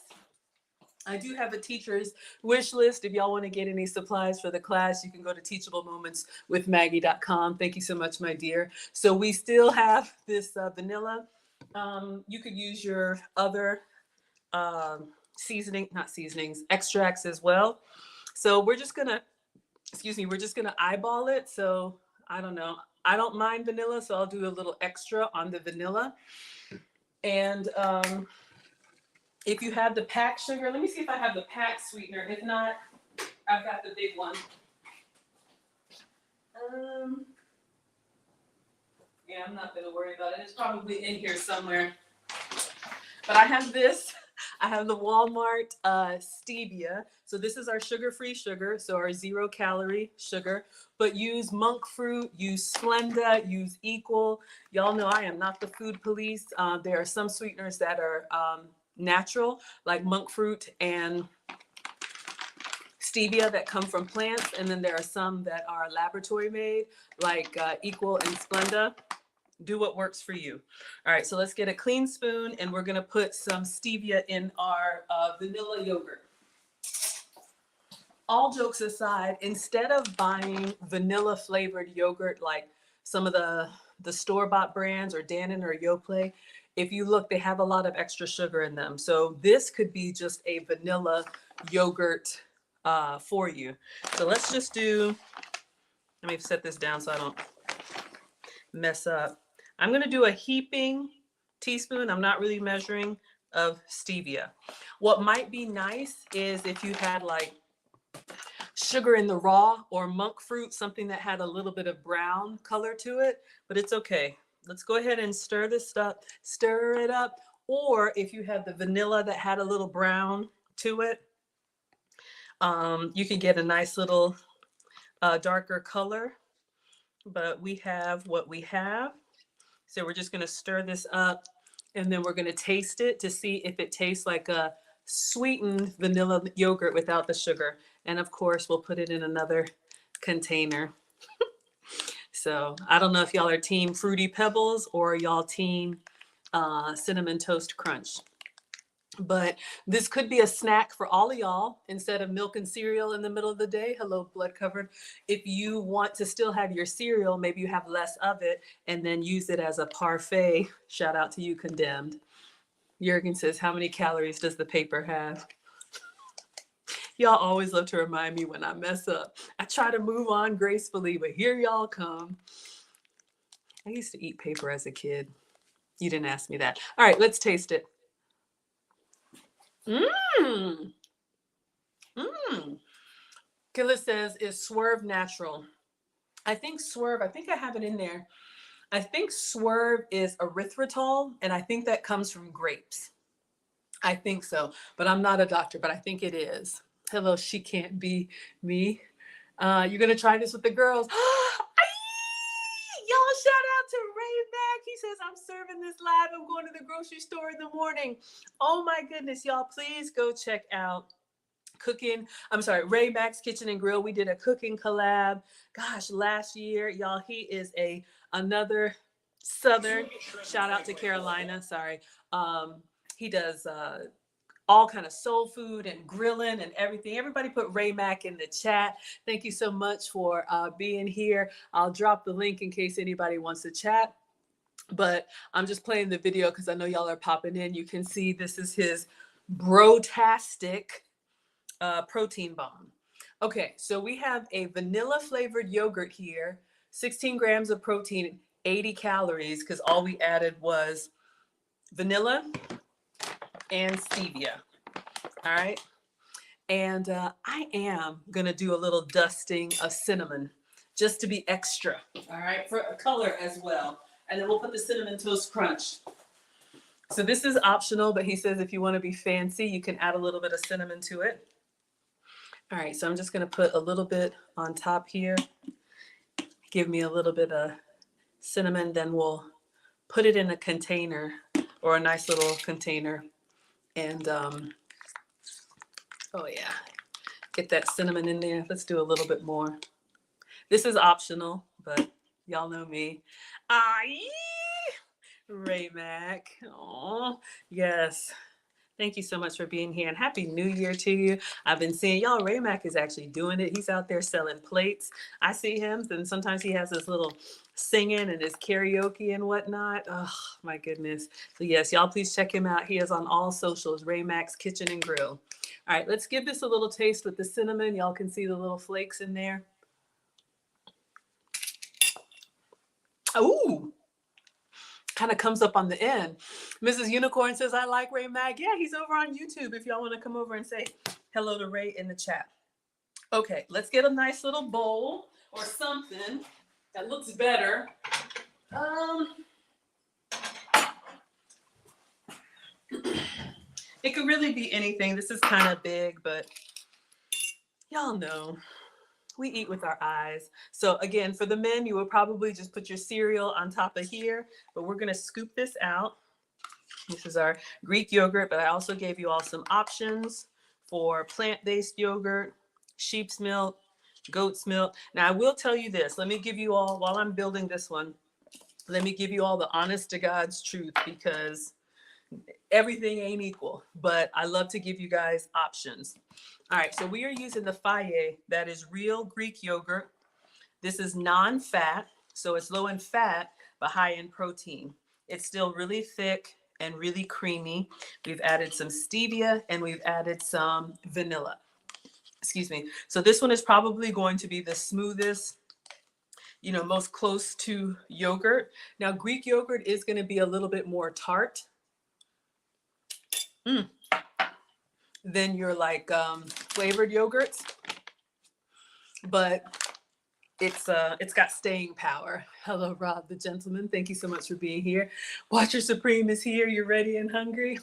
I do have a teacher's wish list. If y'all want to get any supplies for the class, you can go to teachablemomentswithmaggie.com. Thank you so much, my dear. So we still have this vanilla. You could use your other extracts as well. So we're just gonna, we're just gonna eyeball it. So I don't know. I don't mind vanilla, so I'll do a little extra on the vanilla. And if you have the packed sugar, let me see if I have the packed sweetener. If not, I've got the big one. Yeah, I'm not gonna worry about it. It's probably in here somewhere. But I have this. I have the Walmart stevia. So this is our sugar-free sugar, so our 0-calorie sugar. But use monk fruit, use Splenda, use Equal. Y'all know I am not the food police. There are some sweeteners that are natural, like monk fruit and stevia that come from plants. And then there are some that are laboratory made, like Equal and Splenda. Do what works for you. All right, so let's get a clean spoon and we're gonna put some stevia in our vanilla yogurt. All jokes aside, instead of buying vanilla flavored yogurt like some of the store-bought brands or Dannon or Yoplait, if you look, they have a lot of extra sugar in them. So this could be just a vanilla yogurt for you. So let's just do, let me set this down so I don't mess up. I'm going to do a heaping teaspoon. I'm not really measuring of stevia. What might be nice is if you had like sugar in the raw or monk fruit, something that had a little bit of brown color to it, but it's okay. Let's go ahead and stir this up, stir it up. Or if you have the vanilla that had a little brown to it, you can get a nice little darker color, but we have what we have. So we're just going to stir this up And then we're going to taste it to see if it tastes like a sweetened vanilla yogurt without the sugar. And of course, we'll put it in another container. So I don't know if y'all are team Fruity Pebbles or y'all team Cinnamon Toast Crunch. But this could be a snack for all of y'all instead of milk and cereal in the middle of the day. Hello, blood covered. If you want to still have your cereal, maybe you have less of it and then use it as a parfait. Shout out to you, Condemned. Jurgen says, how many calories does the paper have? Y'all always love to remind me when I mess up. I try to move on gracefully, but here y'all come. I used to eat paper as a kid. You didn't ask me that. All right, let's taste it. Mmm. Mmm. Killa says, is Swerve natural? I think Swerve, I think I have it in there. I think Swerve is erythritol, and I think that comes from grapes. I think so, but I'm not a doctor, but I think it is. Hello, she can't be me. You're going to try this with the girls. Y'all, shout out to Ray Mack. He says, I'm serving this live. I'm going to the grocery store in the morning. Oh my goodness, y'all, please go check out Ray Mack's Kitchen and Grill. We did a cooking collab, last year. Y'all, he is another Southern. Shout out to Carolina. Sorry. He does all kind of soul food and grilling and everything. Everybody put Ray Mack in the chat. Thank you so much for being here. I'll drop the link in case anybody wants to chat. But I'm just playing the video because I know y'all are popping in. You can see this is his Brotastic protein bomb. Okay, so we have a vanilla flavored yogurt here, 16 grams of protein, 80 calories, because all we added was vanilla and stevia. All right. And I am going to do a little dusting of cinnamon just to be extra. All right. For a color as well. And then we'll put the Cinnamon Toast Crunch. So this is optional, but he says if you want to be fancy, you can add a little bit of cinnamon to it. All right. So I'm just going to put a little bit on top here. Give me a little bit of cinnamon. Then we'll put it in a container or a nice little container. And oh yeah, get that cinnamon in there. Let's do a little bit more. This is optional, but y'all know me. Ray Mac. Oh, yes. Thank you so much for being here and Happy New Year to you. I've been seeing y'all. Ray Mac is actually doing it. He's out there selling plates. I see him, and sometimes he has this little singing and his karaoke and whatnot. Oh my goodness. So yes, y'all please check him out. He is on all socials, Ray Mac's Kitchen and Grill. All right, let's give this a little taste with the cinnamon. Y'all can see the little flakes in there. Ooh. Kind of comes up on the end. Mrs. Unicorn says, I like Ray Mack. Yeah, he's over on YouTube if y'all want to come over and say hello to Ray in the chat. Okay, let's get a nice little bowl or something that looks better. It could really be anything. This is kind of big, but y'all know. We eat with our eyes. So again, for the men, you would probably just put your cereal on top of here, but we're going to scoop this out. This is our Greek yogurt, but I also gave you all some options for plant-based yogurt, sheep's milk, goat's milk. Now I will tell you this, let me give you all, while I'm building this one, let me give you all the honest to God's truth, because everything ain't equal, but I love to give you guys options. All right, so we are using the Faye, that is real Greek yogurt. This is non-fat, so it's low in fat, but high in protein. It's still really thick and really creamy. We've added some stevia and we've added some vanilla. Excuse me. So this one is probably going to be the smoothest, most close to yogurt. Now, Greek yogurt is going to be a little bit more tart. Than your flavored yogurts, but it's got staying power. Hello, Rob the gentleman. Thank you so much for being here. Watcher Supreme is here. You're ready and hungry.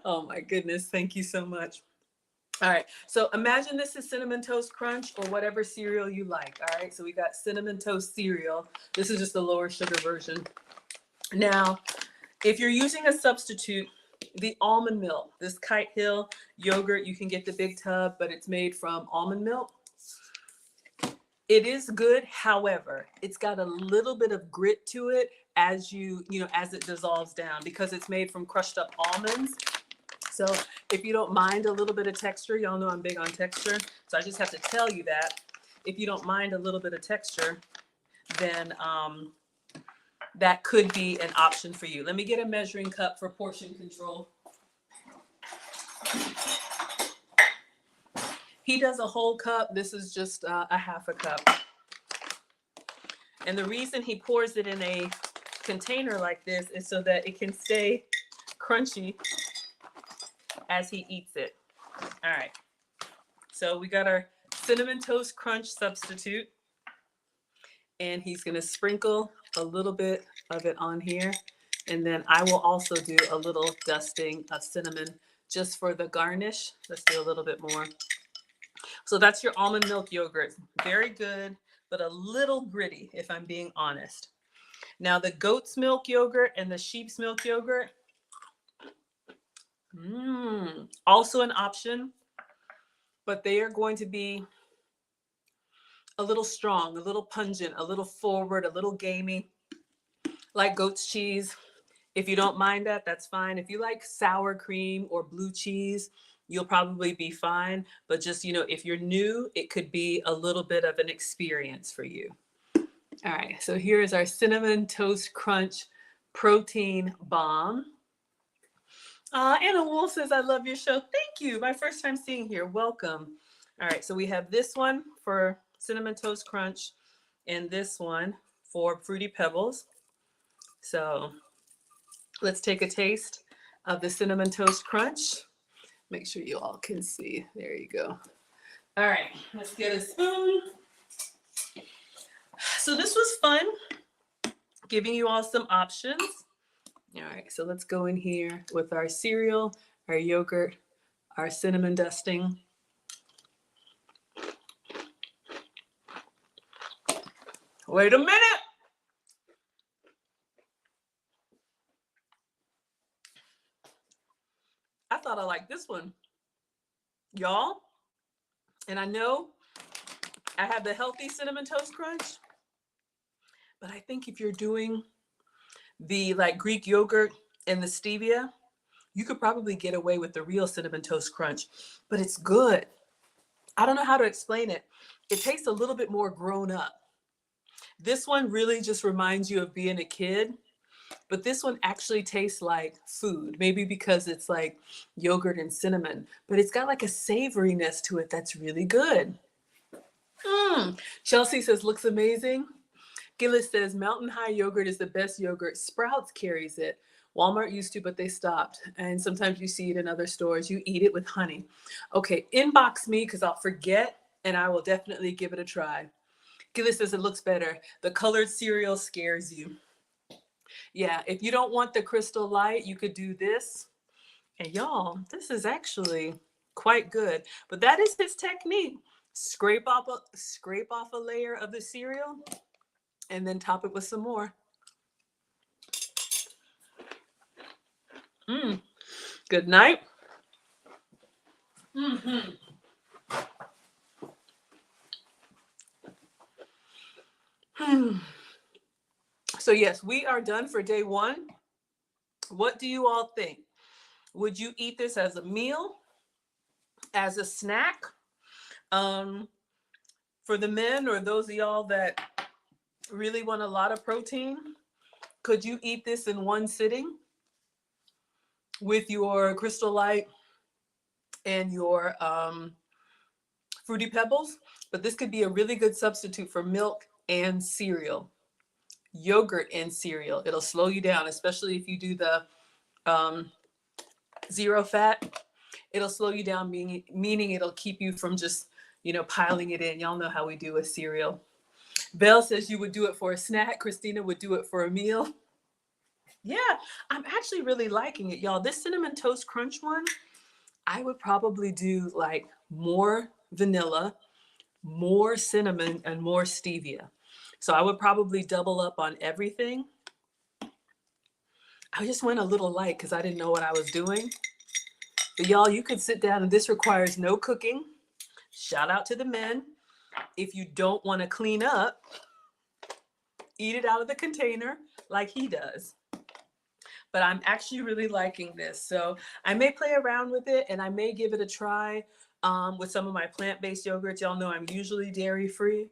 Oh my goodness. Thank you so much. All right. So imagine this is Cinnamon Toast Crunch or whatever cereal you like. All right. So we got Cinnamon Toast cereal. This is just the lower sugar version. Now, If you're using a substitute, the almond milk, this Kite Hill yogurt, you can get the big tub, but it's made from almond milk. It is good. However, it's got a little bit of grit to it as as it dissolves down, because it's made from crushed up almonds. So if you don't mind a little bit of texture, y'all know I'm big on texture. So I just have to tell you that if you don't mind a little bit of texture, then that could be an option for you. Let me get a measuring cup for portion control. He does a whole cup. This is just a half a cup. And the reason he pours it in a container like this is so that it can stay crunchy as he eats it. All right. So we got our Cinnamon Toast Crunch substitute. And he's going to sprinkle a little bit of it on here. And then I will also do a little dusting of cinnamon just for the garnish. Let's do a little bit more. So that's your almond milk yogurt. Very good, but a little gritty, if I'm being honest. Now the goat's milk yogurt and the sheep's milk yogurt, also an option, but they are going to be a little strong, a little pungent, a little forward, a little gamey, like goat's cheese. If you don't mind that, that's fine. If you like sour cream or blue cheese, you'll probably be fine. But just, if you're new, it could be a little bit of an experience for you. All right, so here is our Cinnamon Toast Crunch Protein Bomb. Anna Wolf says, I love your show. Thank you. My first time seeing here. Welcome. All right, so we have this one for Cinnamon Toast Crunch and this one for Fruity Pebbles. So let's take a taste of the Cinnamon Toast Crunch. Make sure you all can see. There you go. All right, let's get a spoon. So this was fun, giving you all some options. All right, so let's go in here with our cereal, our yogurt, our cinnamon dusting. Wait a minute. I thought I liked this one, y'all. And I know I have the healthy Cinnamon Toast Crunch, but I think if you're doing the Greek yogurt and the stevia, you could probably get away with the real Cinnamon Toast Crunch, but it's good. I don't know how to explain it. It tastes a little bit more grown up. This one really just reminds you of being a kid, but this one actually tastes like food, maybe because it's like yogurt and cinnamon, but it's got like a savoriness to it that's really good. Chelsea says, looks amazing. Gillis says, Mountain High yogurt is the best yogurt. Sprouts carries it. Walmart used to, but they stopped. And sometimes you see it in other stores. You eat it with honey. Okay, inbox me because I'll forget and I will definitely give it a try. Gillis says it looks better. The colored cereal scares you. Yeah, if you don't want the Crystal Light, you could do this. And y'all, this is actually quite good. But that is his technique. Scrape off a layer of the cereal and then top it with some more. Good night. So yes, we are done for day one. What do you all think? Would you eat this as a meal, as a snack? For the men or those of y'all that really want a lot of protein, could you eat this in one sitting with your Crystal Light and your Fruity Pebbles? But this could be a really good substitute for milk and cereal, yogurt and cereal. It'll slow you down, especially if you do the zero fat. It'll slow you down, meaning it'll keep you from just, piling it in. Y'all know how we do with cereal. Belle says you would do it for a snack. Christina would do it for a meal. Yeah, I'm actually really liking it, y'all. This Cinnamon Toast Crunch one, I would probably do like more vanilla, more cinnamon, and more stevia. So I would probably double up on everything. I just went a little light because I didn't know what I was doing. But y'all, you could sit down and this requires no cooking. Shout out to the men. If you don't want to clean up, eat it out of the container like he does. But I'm actually really liking this. So I may play around with it and I may give it a try with some of my plant-based yogurts. Y'all know I'm usually dairy-free,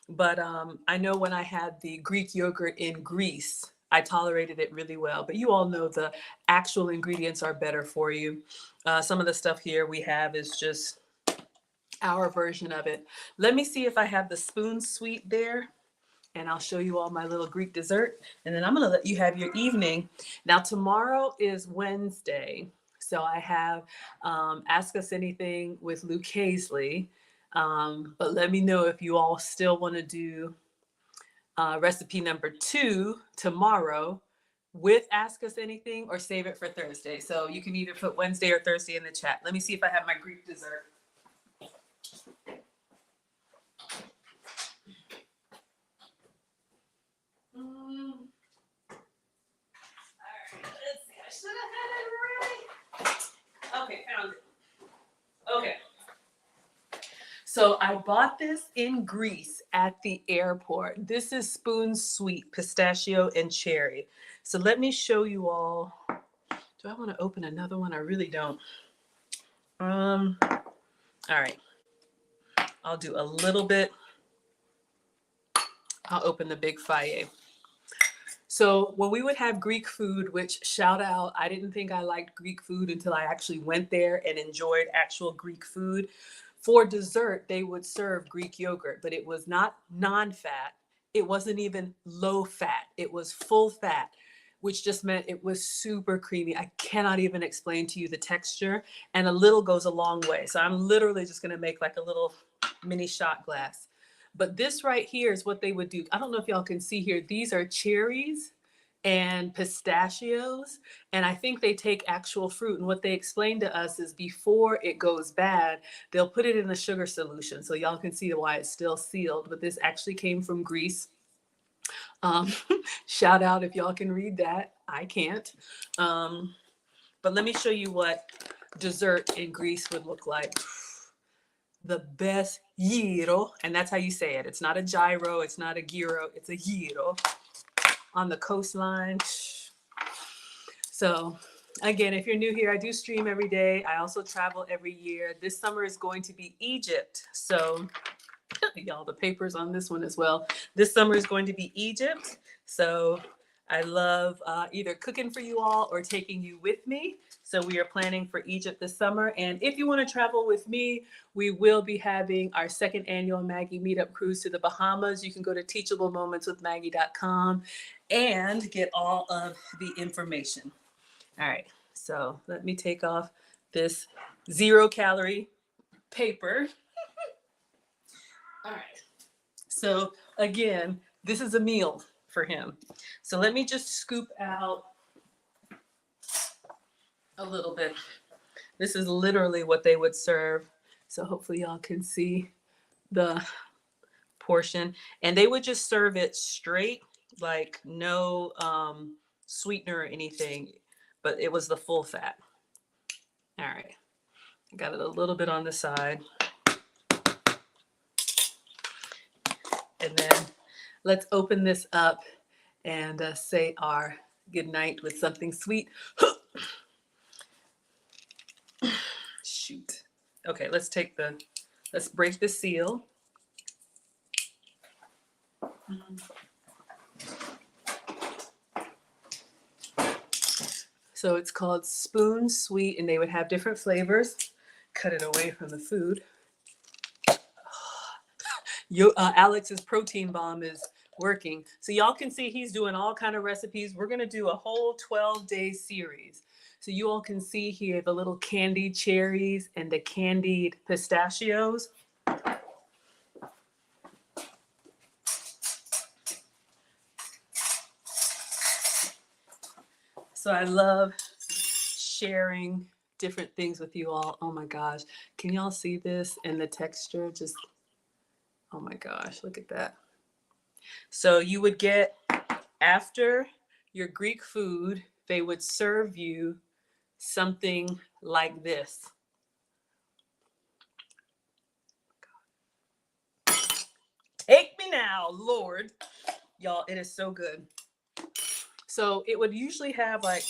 but I know when I had the Greek yogurt in Greece, I tolerated it really well. But you all know the actual ingredients are better for you. Some of the stuff here we have is just our version of it. Let me see if I have the spoon sweet there, and I'll show you all my little Greek dessert. And then I'm gonna let you have your evening. Now tomorrow is Wednesday. So I have Ask Us Anything with Luke Hazley. But let me know if you all still wanna do recipe number 2 tomorrow with Ask Us Anything or save it for Thursday. So you can either put Wednesday or Thursday in the chat. Let me see if I have my Greek dessert. Let's see. I should have had it ready. Okay, found it. Okay. So I bought this in Greece at the airport. This is Spoon Sweet Pistachio and Cherry. So let me show you all. Do I want to open another one? I really don't. All right. I'll do a little bit. I'll open the big Faye. So when we would have Greek food, which shout out, I didn't think I liked Greek food until I actually went there and enjoyed actual Greek food. For dessert, they would serve Greek yogurt, but it was not non-fat. It wasn't even low fat. It was full fat, which just meant it was super creamy. I cannot even explain to you the texture, and a little goes a long way. So I'm literally just gonna make like a little mini shot glass. But this right here is what they would do. I don't know if y'all can see here. These are cherries and pistachios. And I think they take actual fruit. And what they explained to us is before it goes bad, they'll put it in a sugar solution. So y'all can see why it's still sealed. But this actually came from Greece. Shout out if y'all can read that. I can't. But let me show you what dessert in Greece would look like. The best gyro, and that's how you say it. It's not a gyro, it's not a gyro, it's a gyro on the coastline. So again, if you're new here, I do stream every day. I also travel every year. This summer is going to be Egypt. So y'all, the papers on this one as well. This summer is going to be Egypt. So I love either cooking for you all or taking you with me. So we are planning for Egypt this summer. And if you want to travel with me, we will be having our second annual Maggie Meetup Cruise to the Bahamas. You can go to teachablemomentswithmaggie.com and get all of the information. All right, so let me take off this 0-calorie paper. All right, so again, this is a meal for him. So let me just scoop out a little bit. This is literally what they would serve. So hopefully y'all can see the portion. And they would just serve it straight, like no sweetener or anything, but it was the full fat. All right, I got it a little bit on the side. And then let's open this up and say our good night with something sweet. Shoot. Okay, let's break the seal. So it's called Spoon Sweet, and they would have different flavors. Cut it away from the food. Alex's protein bomb is working. So y'all can see he's doing all kind of recipes. We're gonna do a whole 12-day series. So you all can see here the little candied cherries and the candied pistachios. So I love sharing different things with you all. Oh my gosh. Can y'all see this? And the texture just, oh my gosh, look at that. So you would get, after your Greek food, they would serve you something like this. Take me now, Lord. Y'all, it is so good. So it would usually have like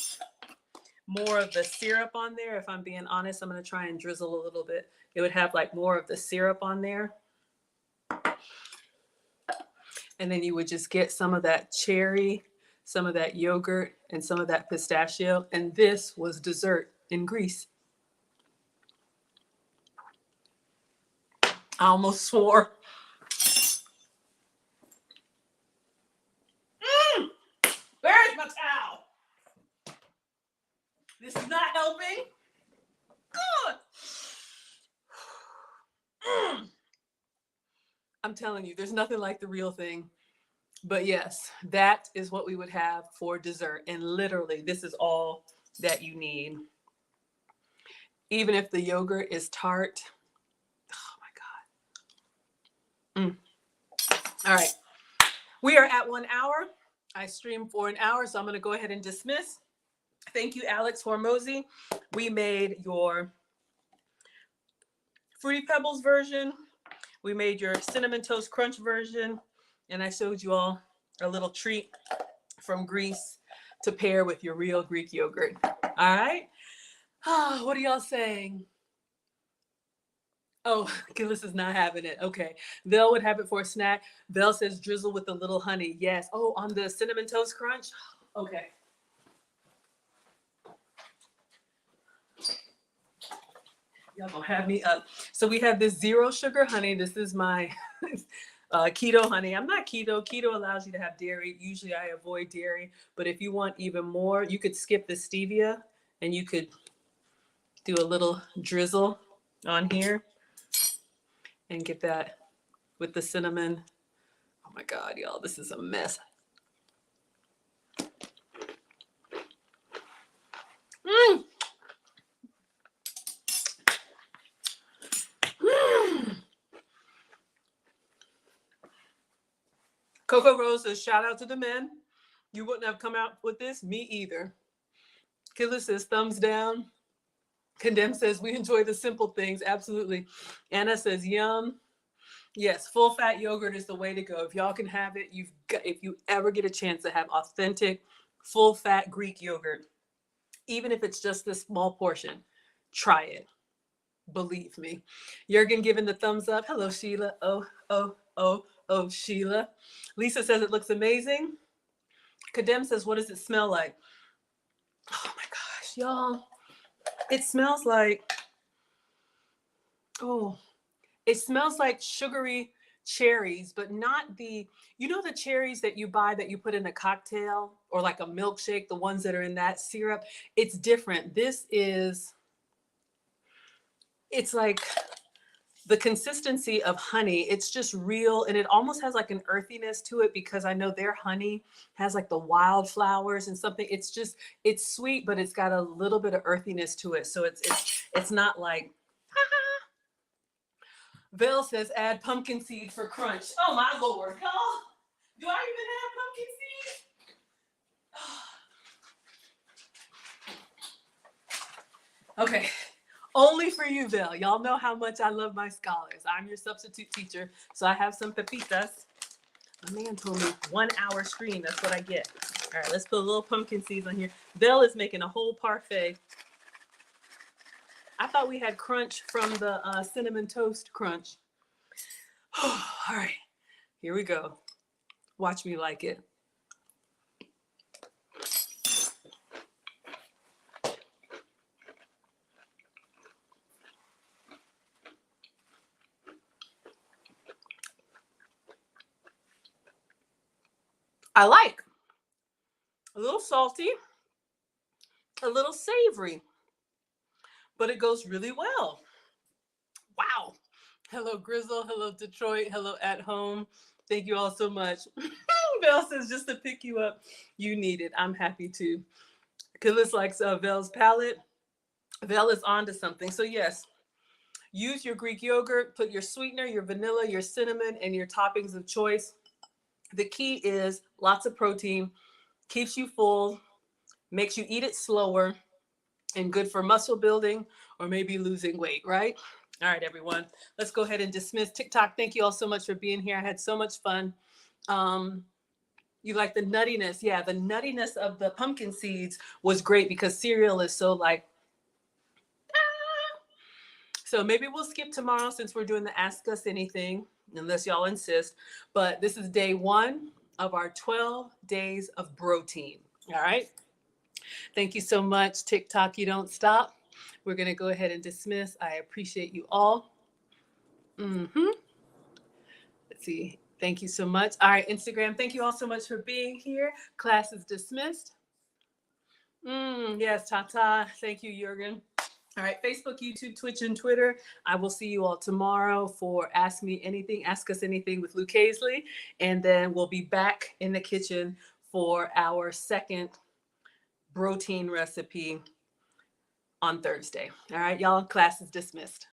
more of the syrup on there. If I'm being honest, I'm going to try and drizzle a little bit. It would have like more of the syrup on there. And then you would just get some of that cherry, some of that yogurt, and some of that pistachio. And this was dessert in Greece. I almost swore. Where's my towel? This is not helping. Good. I'm telling you, there's nothing like the real thing. But yes, that is what we would have for dessert. And literally, this is all that you need. Even if the yogurt is tart. Oh my God. All right. We are at 1 hour. I streamed for an hour, so I'm going to go ahead and dismiss. Thank you, Alex Hormozy. We made your Fruity Pebbles version. We made your Cinnamon Toast Crunch version. And I showed you all a little treat from Greece to pair with your real Greek yogurt. All right. Oh, what are y'all saying? Oh, Gillis is not having it. Okay. Vel would have it for a snack. Vel says drizzle with a little honey. Yes. Oh, on the Cinnamon Toast Crunch? Okay. Y'all gonna have me up. So we have this 0 sugar honey. This is my keto honey. I'm not keto. Keto allows you to have dairy. Usually I avoid dairy. But if you want even more, you could skip the stevia and you could do a little drizzle on here and get that with the cinnamon. Oh my God, y'all, this is a mess. Coco Rose says, shout out to the men. You wouldn't have come out with this, me either. Killer says, thumbs down. Condemn says, we enjoy the simple things. Absolutely. Anna says, yum. Yes, full fat yogurt is the way to go. If y'all can have it, if you ever get a chance to have authentic, full fat Greek yogurt, even if it's just this small portion, try it. Believe me. Jurgen giving the thumbs up. Hello, Sheila. Oh, Sheila. Lisa says it looks amazing. Kadem says, what does it smell like? Oh my gosh, y'all. It smells like, it smells like sugary cherries, but not the cherries that you buy that you put in a cocktail or like a milkshake, the ones that are in that syrup. It's different. It's like the consistency of honey. It's just real. And it almost has like an earthiness to it because I know their honey has like the wildflowers and something. It's sweet, but it's got a little bit of earthiness to it. So it's not like, Vel says add pumpkin seed for crunch. Oh my Lord, y'all. Do I even have pumpkin seed? Okay. Only for you, Vel. Y'all know how much I love my scholars. I'm your substitute teacher, so I have some pepitas. My man told me 1 hour stream. That's what I get. All right, let's put a little pumpkin seeds on here. Vel is making a whole parfait. I thought we had crunch from the cinnamon toast crunch. All right, here we go. Watch me like it. I like a little salty, a little savory, but it goes really well. Wow. Hello, Grizzle. Hello, Detroit. Hello, at home. Thank you all so much. Vel says, just to pick you up, you need it. I'm happy to. Killis likes Vel's palette. Vel is on to something. So yes, use your Greek yogurt, put your sweetener, your vanilla, your cinnamon, and your toppings of choice. The key is lots of protein, keeps you full, makes you eat it slower and good for muscle building or maybe losing weight, right? All right, everyone, let's go ahead and dismiss TikTok. Thank you all so much for being here. I had so much fun. You like the nuttiness. Yeah, the nuttiness of the pumpkin seeds was great because cereal is so like, so maybe we'll skip tomorrow since we're doing the Ask Us Anything, unless y'all insist. But this is day 1 of our 12 days of BROTEIN. All right. Thank you so much. TikTok, you don't stop. We're going to go ahead and dismiss. I appreciate you all. Let's see. Thank you so much. All right, Instagram, thank you all so much for being here. Class is dismissed. Yes, Tata. Thank you, Jurgen. All right, Facebook, YouTube, Twitch, and Twitter. I will see you all tomorrow for Ask Me Anything, Ask Us Anything with Luke Hazley. And then we'll be back in the kitchen for our second protein recipe on Thursday. All right, y'all, class is dismissed.